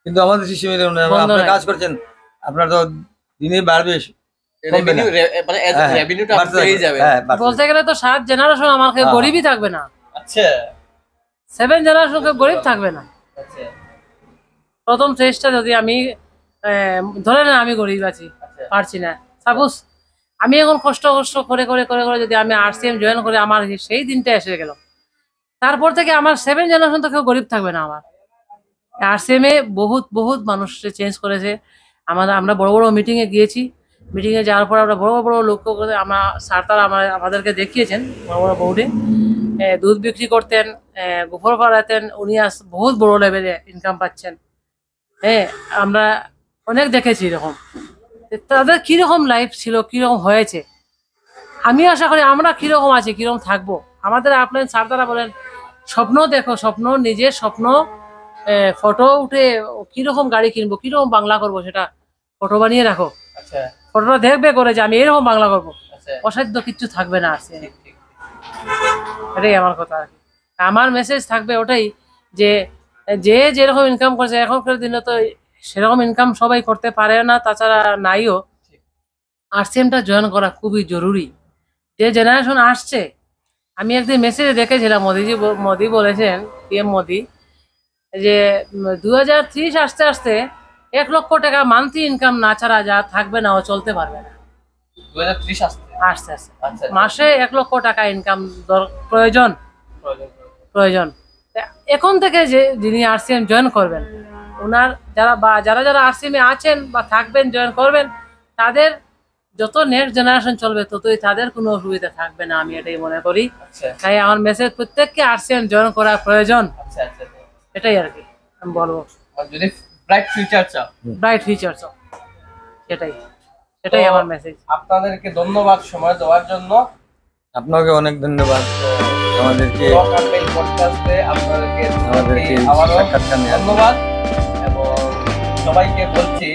কিন্তু আমাদের সিস্টেমে বন্ধ আপনার নাই। কাজ করছেন, আপনার তো দিনে বাড়বে, কমবে না। রেভিনিউ মানে হ্যাঁ, রেভিনিউটা বাড়তে আপনি পেয়ে থাকবে। যাবেন। হ্যাঁ, বাড়তে বলতে গেলে তো 7 জেনারেশন আমাকে হ্যাঁ। গরিবই থাকবে না, আচ্ছা 7 জেনারেশন গরিব থাকবে না। আচ্ছা প্রথম স্টেজটা যদি আমি ধরে না আমি গরিব আছি, আচ্ছা পারছি না, সাপোজ আমি এখন কষ্ট করে করে করে করে যদি আমি আরসিএম জয়েন করে আমার সেই দিনটা এসে গেল, তারপর থেকে আমার 7 জেনারেশন তো কেউ গরিব থাকবে না। আমার আরসিএম এ বহুত বহুত মানুষ চেঞ্জ করেছে। আমরা বড় বড় মিটিং এ গিয়েছি, মিটিং এ যাওয়ার পর আমরা বড় বড় লক্ষ্য করে আমরা স্যার তারা আমাদেরকে দেখিয়েছেন, বড় বড় বোর্ডে দুধ বিক্রি করতেন, গোবর পাড়াতেন, উনি বহুত বড় লেভেলে ইনকাম পাচ্ছেন। হ্যাঁ, আমরা অনেক দেখেছি এরকম, তাদের কিরকম লাইফ ছিল, কিরকম হয়েছে। আমি আশা করি আমরা কিরকম আছি, কিরকম থাকবো। আমাদের আপনার স্যার তারা বলেন, স্বপ্ন দেখো, স্বপ্ন, নিজের স্বপ্ন, ফটো উঠে কিরকম গাড়ি কিনবো, কিরকম বাংলা করবো, সেটা ফটো বানিয়ে রাখো, আচ্ছা ফটোটা দেখবে করে যে আমি এরকম বাংলা করবো, আচ্ছা, অসাধ্য কিচ্ছু থাকবে না। আছে ঠিক ঠিক। এটাই আমার কথা আর কি। আমার মেসেজ থাকবে ওটাই, যে যে যেরকম ইনকাম করছে এখনকার দিনে তো সেরকম ইনকাম সবাই করতে পারে না, তাছাড়া নাইও। আরসিএমটা জয়েন করা খুবই জরুরি। যে জেনারেশন আসছে, আমি একদিন মেসেজে দেখেছিলাম, মোদি বলেছেন, পিএম মোদি, যে 2030 আসতে আসতে 1 লক্ষ টাকা মান্থলি ইনকাম না ছাড়া যা থাকবে না, ও চলতে পারবে না। 2030 আসতে আস্তে আস্তে আচ্ছা মাসে 1 লক্ষ টাকা ইনকাম প্রয়োজন প্রয়োজন। প্রয়োজন। তা এখন থেকে যে যিনি আরসিএম জয়েন করবেন, ওনার যারা যারা আরসিএম এ আছেন বা থাকবেন, জয়েন করবেন, তাদের যত নেক্সট জেনারেশন চলবে ততই তাদের কোনো অসুবিধা থাকবে না, আমি এটাই মনে করি। আচ্ছা তাই আমার মেসেজ প্রত্যেককে আরসিএম জয়েন করা প্রয়োজন, আচ্ছা আচ্ছা আচ্ছা। এটাই আর কি আমি বলবো। আর যদি ব্রাইট ফিউচার চাও, ব্রাইট ফিউচার সেটাই সেটাই তো আমার মেসেজ। আপনাদেরকে ধন্যবাদ সময় দেওয়ার জন্য। আপনাকে অনেক ধন্যবাদ আমাদেরকে ব্লগ আপডেট পডকাস্টে আপনাদেরকে আবারও সাক্ষাৎকার নেওয়ার জন্য। ধন্যবাদ। এবং সবাইকে বলছি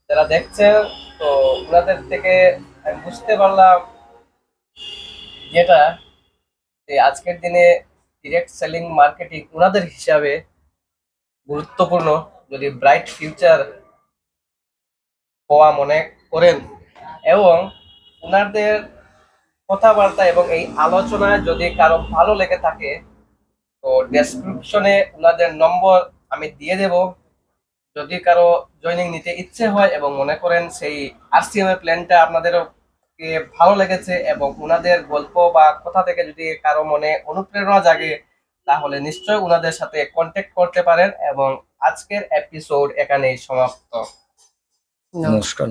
যারা দেখছেন, তো ওনাদের থেকে আমি বুঝতে পারলাম যেটা যে আজকের দিনে ডিরেক্ট সেলিং মার্কেটিং ওনাদের হিসাবে গুরুত্বপূর্ণ। যদি ব্রাইট ফিউচার হওয়া মনে করেন এবং ওনাদের কথাবার্তা এবং এই আলোচনায় যদি কারো ভালো লেগে থাকে, তো ডেসক্রিপশনে ওনাদের নম্বর আমি দিয়ে দেব। যদি কারো জয়েনিং নিতে ইচ্ছে হয় এবং মনে করেন সেই আরসিএম এর প্ল্যানটা আপনাদেরও ভালো লেগেছে এবং ওনাদের গল্প বা কথা থেকে যদি কারো মনে অনুপ্রেরণা জাগে, তাহলে নিশ্চয়ই ওনাদের সাথে কন্ট্যাক্ট করতে পারেন। এবং আজকের এপিসোড এখানেই সমাপ্ত। নমস্কার।